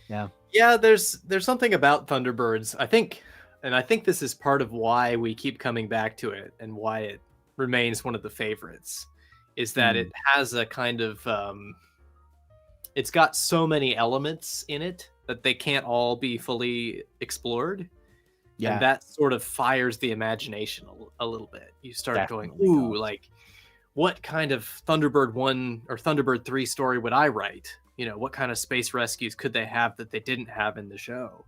Yeah. Yeah, there's something about Thunderbirds. I think this is part of why we keep coming back to it and why it remains one of the favorites, is that it has a kind of it's got so many elements in it that they can't all be fully explored. Yeah. And that sort of fires the imagination a little bit. You start going, ooh, like what kind of Thunderbird 1 or Thunderbird 3 story would I write? You know, what kind of space rescues could they have that they didn't have in the show?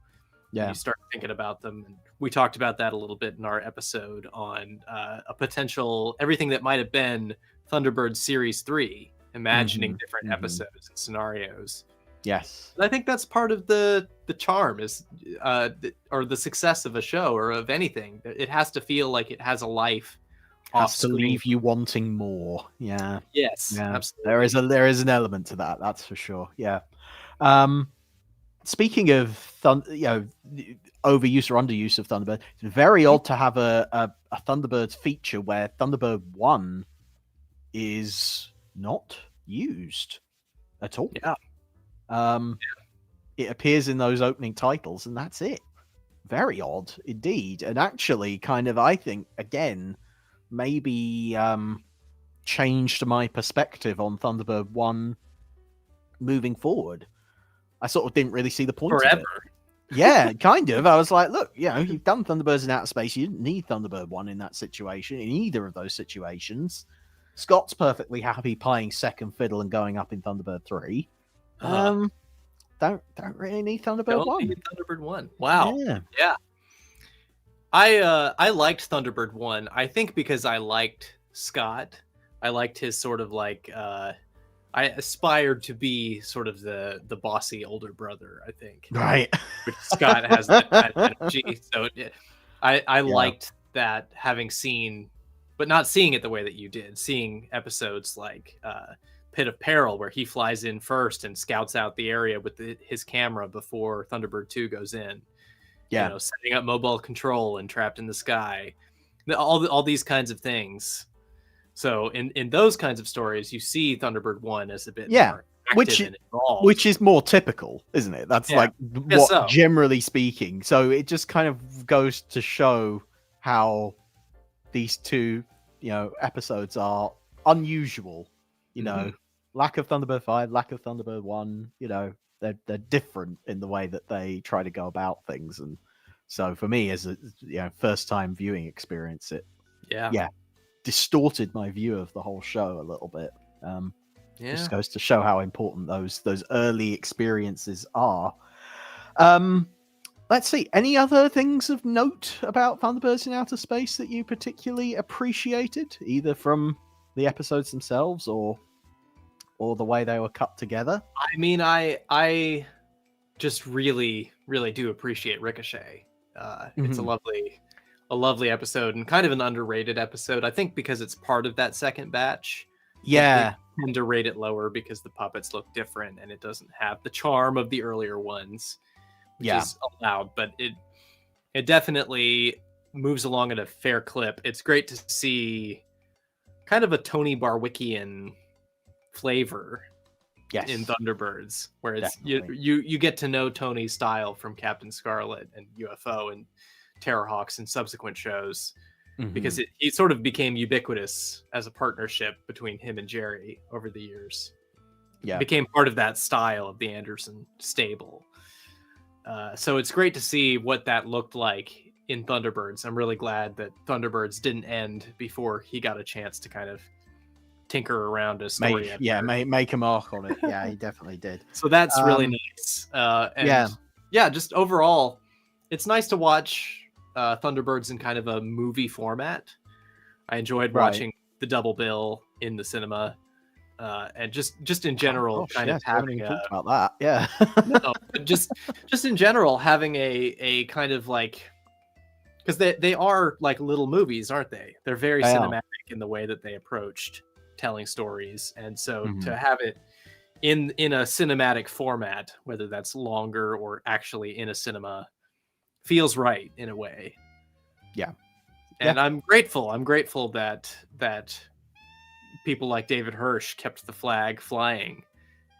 Yeah. And you start thinking about them. And we talked about that a little bit in our episode on a potential, everything that might have been Thunderbird Series 3, imagining different episodes and scenarios. Yes. And I think that's part of the charm is, or the success of a show or of anything. It has to feel like it has a life. Has to leave you wanting more. Yeah. Yes. Yeah. Absolutely. There is an element to that. That's for sure. Yeah. Speaking of overuse or underuse of Thunderbird, it's very odd to have a Thunderbirds feature where Thunderbird 1 is not used at all. Yeah. It appears in those opening titles, and that's it. Very odd indeed, and actually, kind of, I think again, maybe changed my perspective on Thunderbird 1 moving forward. I sort of didn't really see the point of it. Yeah, kind of. I was like, look, you've done Thunderbirds in Outer Space. You didn't need Thunderbird 1 in that situation, in either of those situations. Scott's perfectly happy playing second fiddle and going up in Thunderbird 3. Don't really need Thunderbird 1. Don't need Thunderbird 1. Wow. Yeah. I liked Thunderbird 1. I think because I liked Scott. I liked his sort of like I aspired to be sort of the bossy older brother, I think. Right. Which Scott has that kind of energy. So I liked that, having seen, but not seeing it the way that you did. Seeing episodes like Pit of Peril, where he flies in first and scouts out the area with his camera before Thunderbird 2 goes in. Yeah. Setting up mobile control and Trapped in the Sky. All these kinds of things. So in those kinds of stories, you see Thunderbird 1 as a bit more active and involved. Which is more typical, isn't it? That's like what generally speaking. So it just kind of goes to show how these two, episodes are unusual. Lack of Thunderbird 5, lack of Thunderbird 1. They're different in the way that they try to go about things, and so for me, as a first time viewing experience, it distorted my view of the whole show a little bit. Just goes to show how important those early experiences are. Let's see. Any other things of note about Thunderbirds in Outer Space that you particularly appreciated, either from the episodes themselves or the way they were cut together? I mean, I just really, really do appreciate Ricochet. It's a lovely episode and kind of an underrated episode. I think because it's part of that second batch. Yeah. They tend to rate it lower because the puppets look different and it doesn't have the charm of the earlier ones. Which is allowed, but it definitely moves along at a fair clip. It's great to see kind of a Tony Barwickian flavor in Thunderbirds, where it's you get to know Tony's style from Captain Scarlet and UFO and Terrorhawks and subsequent shows, because he sort of became ubiquitous as a partnership between him and Jerry over the years. It became part of that style of the Anderson stable. So it's great to see what that looked like in Thunderbirds. I'm really glad that Thunderbirds didn't end before he got a chance to kind of tinker around a story. Make a mark on it. Yeah, he definitely did. So that's really nice. Just overall, it's nice to watch Thunderbirds in kind of a movie format. I enjoyed watching the double bill in the cinema. And just in general, having talked about that, no, but just in general, having a kind of like, because they are like little movies, aren't they? They're very cinematic in the way that they approached telling stories, and so to have it in a cinematic format, whether that's longer or actually in a cinema, feels right in a way. And I'm grateful that people like David Hirsch kept the flag flying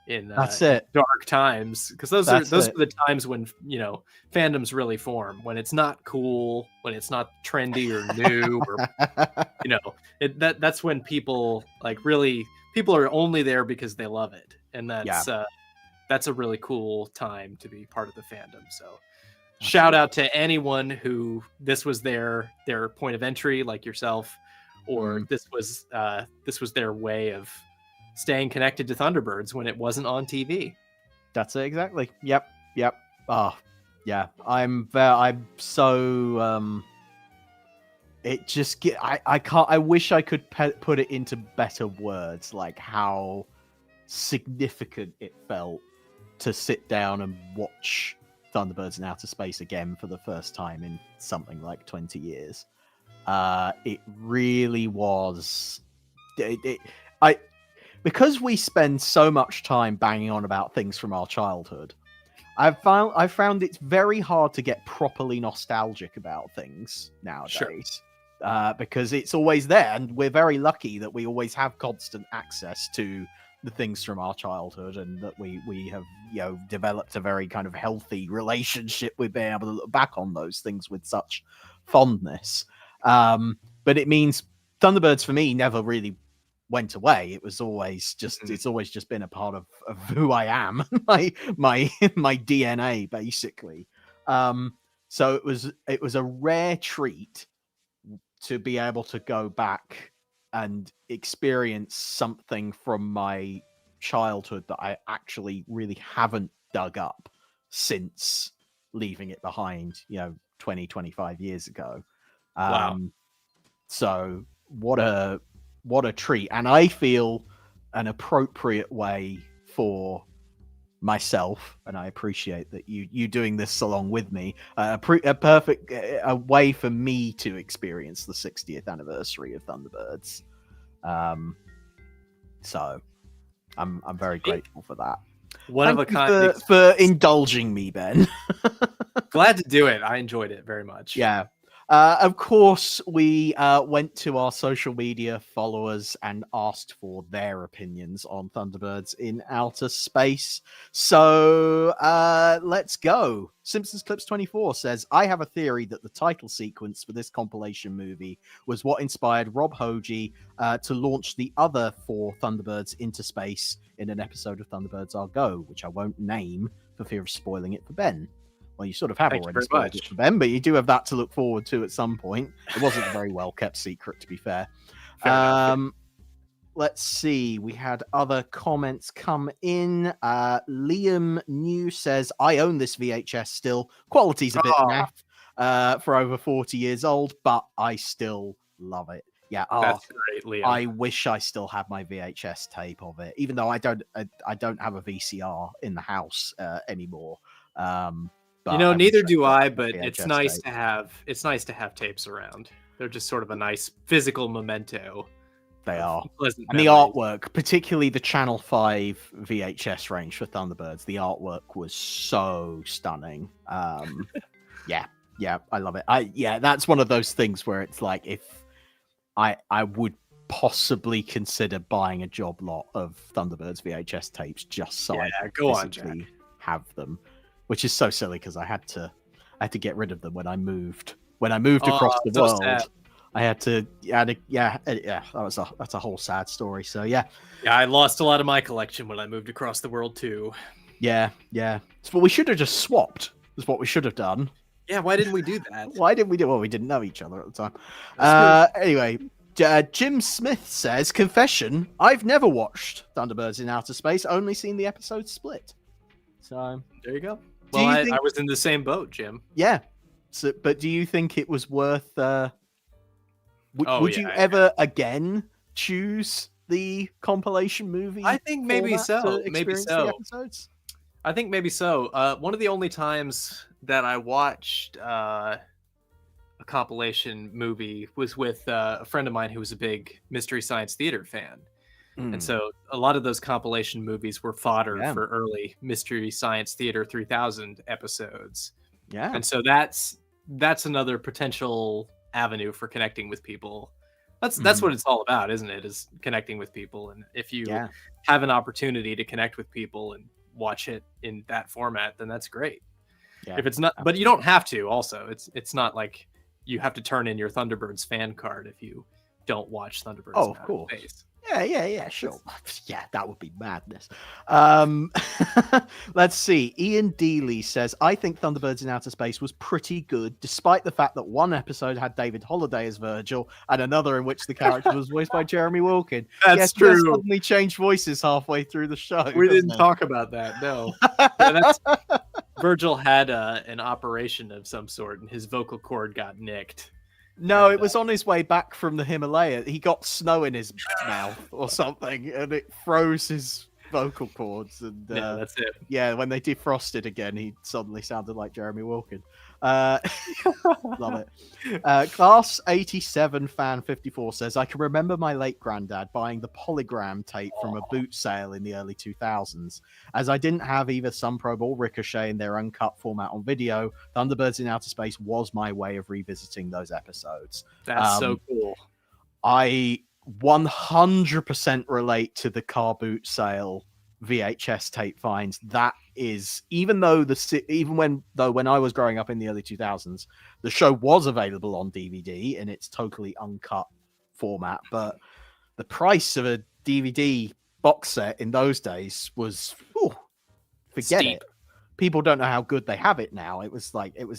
in dark times, because those are the times when fandoms really form, when it's not cool, when it's not trendy or new, or that's when people are only there because they love it, and that's a really cool time to be part of the fandom. So shout out to anyone who this was their point of entry, like yourself, or this was their way of staying connected to Thunderbirds when it wasn't on TV. That's it, exactly. Yep. Oh, yeah. I'm so it just I can't. I wish I could put it into better words, like how significant it felt to sit down and watch Thunderbirds in Outer Space again for the first time in something like 20 years. It really was. Because we spend so much time banging on about things from our childhood, I've found it's very hard to get properly nostalgic about things nowadays. Because it's always there, and we're very lucky that we always have constant access to the things from our childhood, and that we have developed a very kind of healthy relationship with being able to look back on those things with such fondness. But it means Thunderbirds for me never really went away. It was always just it's always just been a part of who I am, my DNA basically. So it was a rare treat to be able to go back and experience something from my childhood that I actually really haven't dug up since leaving it behind, 25 years ago. Wow. So what a treat. And I feel an appropriate way for myself, and I appreciate that you doing this along with me, a perfect way for me to experience the 60th anniversary of Thunderbirds. So I'm very grateful for that. One of a kind for indulging me, Ben. Glad to do it. I enjoyed it very much. Yeah. Of course, we went to our social media followers and asked for their opinions on Thunderbirds in Outer Space. So let's go. Simpsons Clips 24 says, I have a theory that the title sequence for this compilation movie was what inspired Rob Hoge to launch the other 4 Thunderbirds into space in an episode of Thunderbirds Are Go, which I won't name for fear of spoiling it for Ben. Well, you sort of have already spoiled it for Ben, but you do have that to look forward to at some point. It wasn't a very well kept secret, to be fair. Let's see. We had other comments come in. Liam New says, I own this VHS still. Quality's a bit naff for over 40 years old, but I still love it. Yeah, that's great, Liam. I wish I still had my VHS tape of it, even though I don't have a VCR in the house anymore. Neither do I, but it's nice to have tapes around. They're just sort of a nice physical memento. They are. And the artwork, particularly the Channel 5 VHS range for Thunderbirds, the artwork was so stunning. Yeah, I love it. That's one of those things where it's like, if I would possibly consider buying a job lot of Thunderbirds VHS tapes just so I physically have them. Which is so silly because I had to get rid of them when I moved. When I moved across the world, sad. I had to. That's a whole sad story. So yeah, I lost a lot of my collection when I moved across the world too. Yeah. So we should have just swapped. Is what we should have done. Yeah, why didn't we do that? Well, we didn't know each other at the time. Anyway, Jim Smith says, confession, I've never watched Thunderbirds in Outer Space, only seen the episode Split. So there you go. Well, I was in the same boat, Jim. Yeah. So, but do you think it was worth... would you ever again choose the compilation movie? I think maybe so. Maybe so. I think maybe so. One of the only times that I watched a compilation movie was with a friend of mine who was a big Mystery Science Theater fan. And so a lot of those compilation movies were fodder for early Mystery Science Theater 3000 episodes. Yeah. And so that's another potential avenue for connecting with people. That's what it's all about, isn't it? Is connecting with people. And if you have an opportunity to connect with people and watch it in that format, then that's great. Yeah, if it's not, but you don't have to also. It's not like you have to turn in your Thunderbirds fan card if you don't watch Thunderbirds. Oh, cool. Yeah, sure. Yeah, that would be madness. Let's see. Ian Dealey says, I think Thunderbirds in Outer Space was pretty good, despite the fact that one episode had David Holliday as Virgil and another in which the character was voiced by Jeremy Wilkin. That's true. Suddenly changed voices halfway through the show. We didn't talk about that, no. Virgil had an operation of some sort, and his vocal cord got nicked. No, it was on his way back from the Himalaya. He got snow in his mouth or something, and it froze his vocal cords. And that's it. Yeah, when they defrosted again, he suddenly sounded like Jeremy Wilkin. Love it. Class 87 fan 54 says, I can remember my late granddad buying the polygram tape from a boot sale in the early 2000s. As I didn't have either Sun Probe or Ricochet in their uncut format on video, Thunderbirds in Outer Space was my way of revisiting those episodes. That's so cool. I 100% relate to the car boot sale VHS tape finds. That is, even when I was growing up in the early 2000s, the show was available on DVD in its totally uncut format, but the price of a DVD box set in those days was forget steep. It. People don't know how good they have it now. It was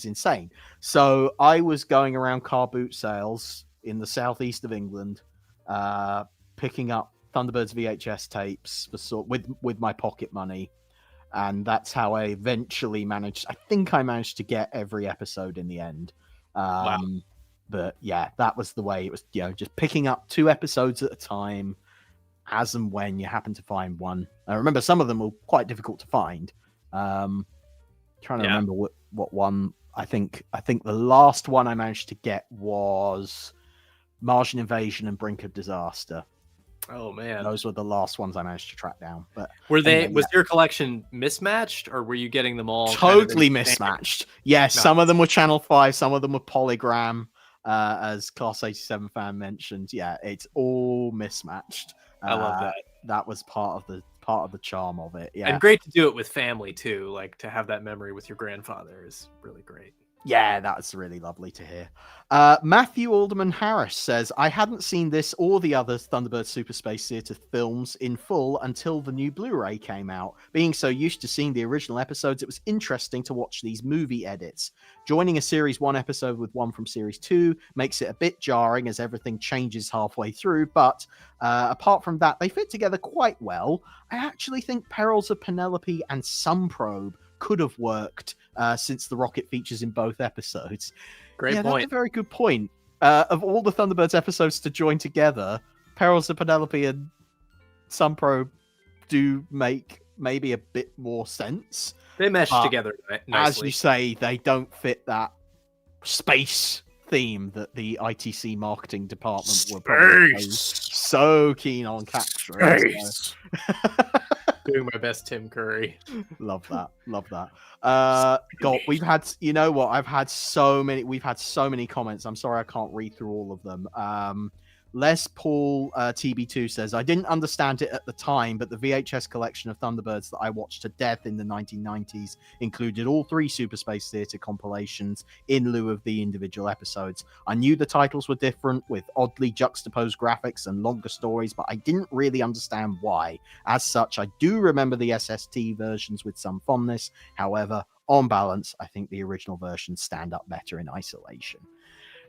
insane. So I was going around car boot sales in the southeast of England, picking up Thunderbirds VHS tapes with my pocket money, and that's how I eventually managed. I think I managed to get every episode in the end. Wow. But yeah, that was the way it was. Just picking up 2 episodes at a time, as and when you happen to find one. I remember some of them were quite difficult to find. Trying to remember what one. I think the last one I managed to get was Martian Invasion and Brink of Disaster. Oh man, those were the last ones I managed to track down. But was your collection mismatched, or were you getting them all totally mismatched? Yes, some of them were Channel 5, some of them were Polygram. as Class 87 fan mentioned. Yeah, it's all mismatched. I love that. That was part of the charm of it. Yeah, and great to do it with family too. Like to have that memory with your grandfather is really great. Yeah, that's really lovely to hear. Matthew Alderman Harris says, I hadn't seen this or the other Thunderbird Super Space Theatre films in full until the new Blu-ray came out. Being so used to seeing the original episodes, it was interesting to watch these movie edits. Joining a Series 1 episode with one from Series 2 makes it a bit jarring as everything changes halfway through, but apart from that, they fit together quite well. I actually think Perils of Penelope and Sun Probe could have worked since the rocket features in both episodes. Great point. That's a very good point. Of all the Thunderbirds episodes to join together, Perils of Penelope and Sun Probe do make maybe a bit more sense. They mesh together nicely. As you say, they don't fit that space theme that the ITC marketing department were probably so keen on capturing. So. Doing my best Tim Curry. Love that. God, we've had so many comments. I'm sorry I can't read through all of them. Les Paul TB2 says, I didn't understand it at the time, but the VHS collection of Thunderbirds that I watched to death in the 1990s included all 3 Super Space Theatre compilations in lieu of the individual episodes. I knew the titles were different with oddly juxtaposed graphics and longer stories, but I didn't really understand why. As such, I do remember the SST versions with some fondness. However, on balance, I think the original versions stand up better in isolation.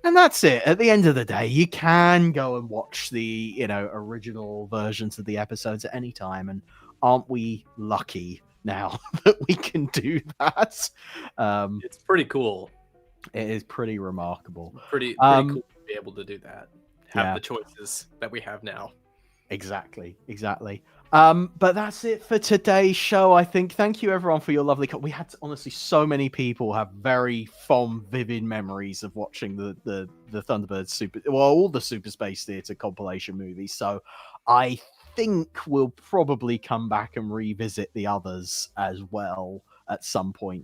And that's it. At the end of the day, you can go and watch the, original versions of the episodes at any time. And aren't we lucky now that we can do that? It's pretty cool. It is pretty remarkable. Pretty cool to be able to do that. Have the choices that we have now. Exactly. But that's it for today's show, I think. Thank you, everyone, for your lovely... We had, honestly, so many people have very fond, vivid memories of watching the Thunderbird all the Super Space Theatre compilation movies. So I think we'll probably come back and revisit the others as well at some point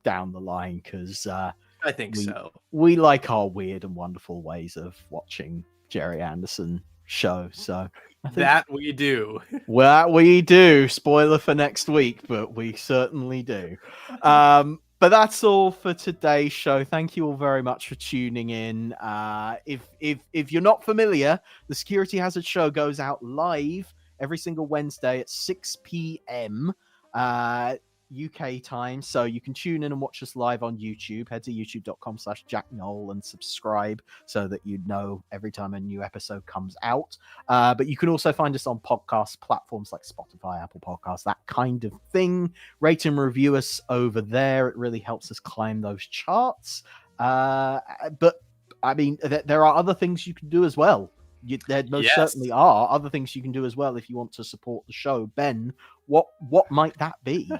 down the line, because I think so. We like our weird and wonderful ways of watching Jerry Anderson show, so... That we do. Well, we do. Spoiler for next week, but we certainly do. But that's all for today's show. Thank you all very much for tuning in. If you're not familiar, the Security Hazard Show goes out live every single Wednesday at 6 p.m. UK time, so you can tune in and watch us live on YouTube. Head to youtube.com/JackNoll and subscribe so that you know every time a new episode comes out. But you can also find us on podcast platforms like Spotify, Apple Podcasts, that kind of thing. Rate and review us over there. It really helps us climb those charts. But I mean, there are other things you can do as well. There most certainly are other things you can do as well if you want to support the show. Ben, what might that be?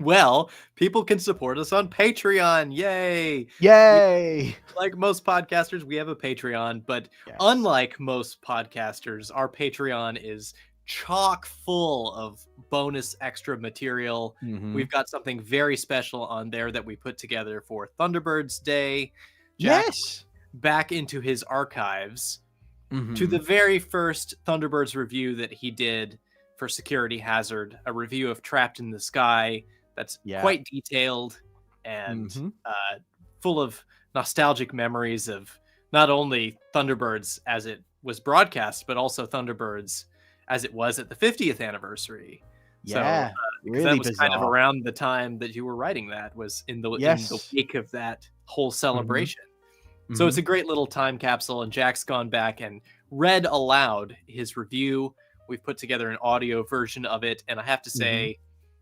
Well, people can support us on Patreon. Yay! Like most podcasters, we have a Patreon, but unlike most podcasters, our Patreon is chock full of bonus extra material. We've got something very special on there that we put together for Thunderbirds Day. Jack back into his archives to the very first Thunderbirds review that he did for Security Hazard, a review of Trapped in the Sky that's quite detailed and full of nostalgic memories of not only Thunderbirds as it was broadcast, but also Thunderbirds as it was at the 50th anniversary. Because really that was bizarre. kind of around the time that you were writing that, was in the wake of that whole celebration. So it's a great little time capsule, and Jack's gone back and read aloud his review. We've put together an audio version of it, and I have to say,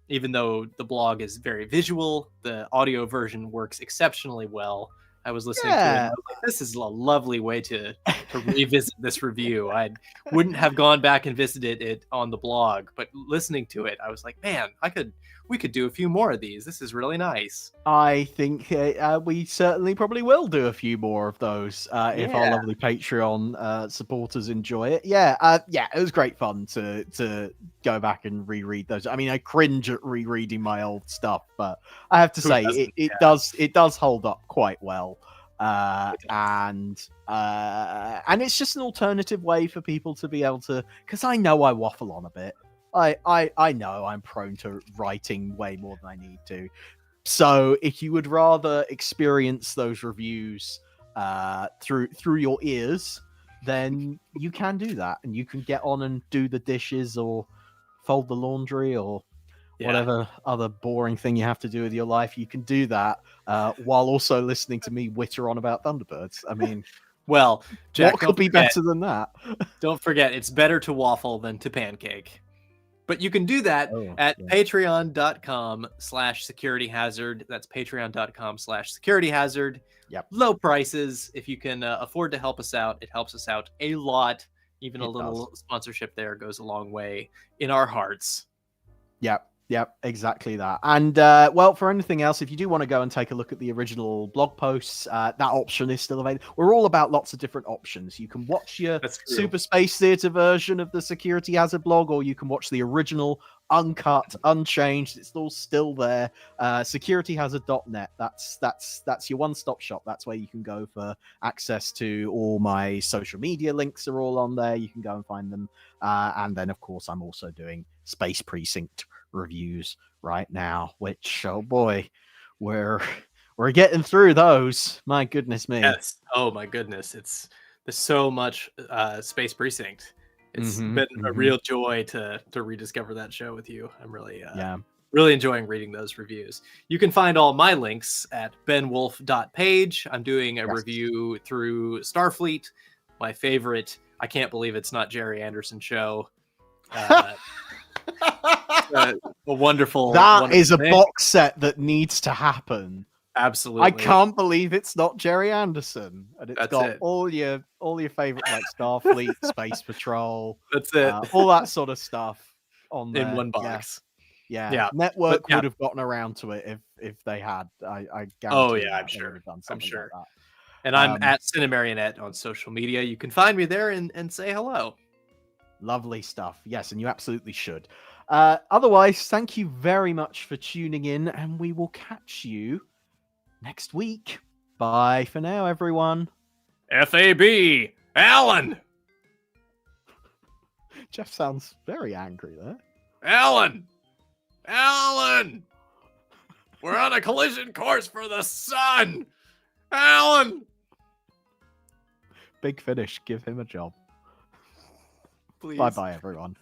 even though the blog is very visual, the audio version works exceptionally well. I was listening to it, and I was like, this is a lovely way to revisit this review. I wouldn't have gone back and visited it on the blog, but listening to it, I was like, man, we could do a few more of these. This is really nice. I think we certainly probably will do a few more of those if our lovely Patreon supporters enjoy it. It was great fun to go back and reread those. I mean, I cringe at rereading my old stuff, but I have to say it does hold up quite well. and it's just an alternative way for people to be able to. Because I know I waffle on a bit. I know I'm prone to writing way more than I need to. So if you would rather experience those reviews through your ears, then you can do that, and you can get on and do the dishes or fold the laundry or whatever other boring thing you have to do with your life. You can do that while also listening to me witter on about Thunderbirds. I mean, well, Jack, what could be better than that? Don't forget, it's better to waffle than to pancake. But you can do that at patreon.com/securityhazard. That's patreon.com/securityhazard. Yep. Low prices. If you can afford to help us out, it helps us out a lot. Even a little sponsorship there goes a long way in our hearts. Yep, exactly that. And well, for anything else, if you do want to go and take a look at the original blog posts, that option is still available. We're all about lots of different options. You can watch your Super Space Theater version of the Security Hazard blog, or you can watch the original, uncut, unchanged. It's all still there. Securityhazard.net. That's your one-stop shop. That's where you can go for access to all my social media links. Are all on there. You can go and find them. And then, of course, I'm also doing Space Precinct reviews right now, which, oh boy, we're getting through those. My goodness me. Yes. Oh my goodness. There's so much Space Precinct. It's been a real joy to rediscover that show with you. I'm really really enjoying reading those reviews. You can find all my links at benwolf.page. I'm doing a review through Starfleet, my favorite. I can't believe it's not Jerry Anderson show. A wonderful. That is a box set that needs to happen. Absolutely. I can't believe it's not Jerry Anderson, and it's got all your favorite like Starfleet, Space Patrol. That's it. All that sort of stuff on there. In one box. Yeah. Network would have gotten around to it if they had. I guarantee. Oh yeah, I'm sure. I'm sure. Like that. And I'm at Cinemarionette on social media. You can find me there and say hello. Lovely stuff. Yes, and you absolutely should. Otherwise, thank you very much for tuning in, and we will catch you next week. Bye for now, everyone. FAB, Alan! Jeff sounds very angry there. Alan! We're on a collision course for the sun! Alan! Big Finish, give him a job. Please. Bye-bye, everyone.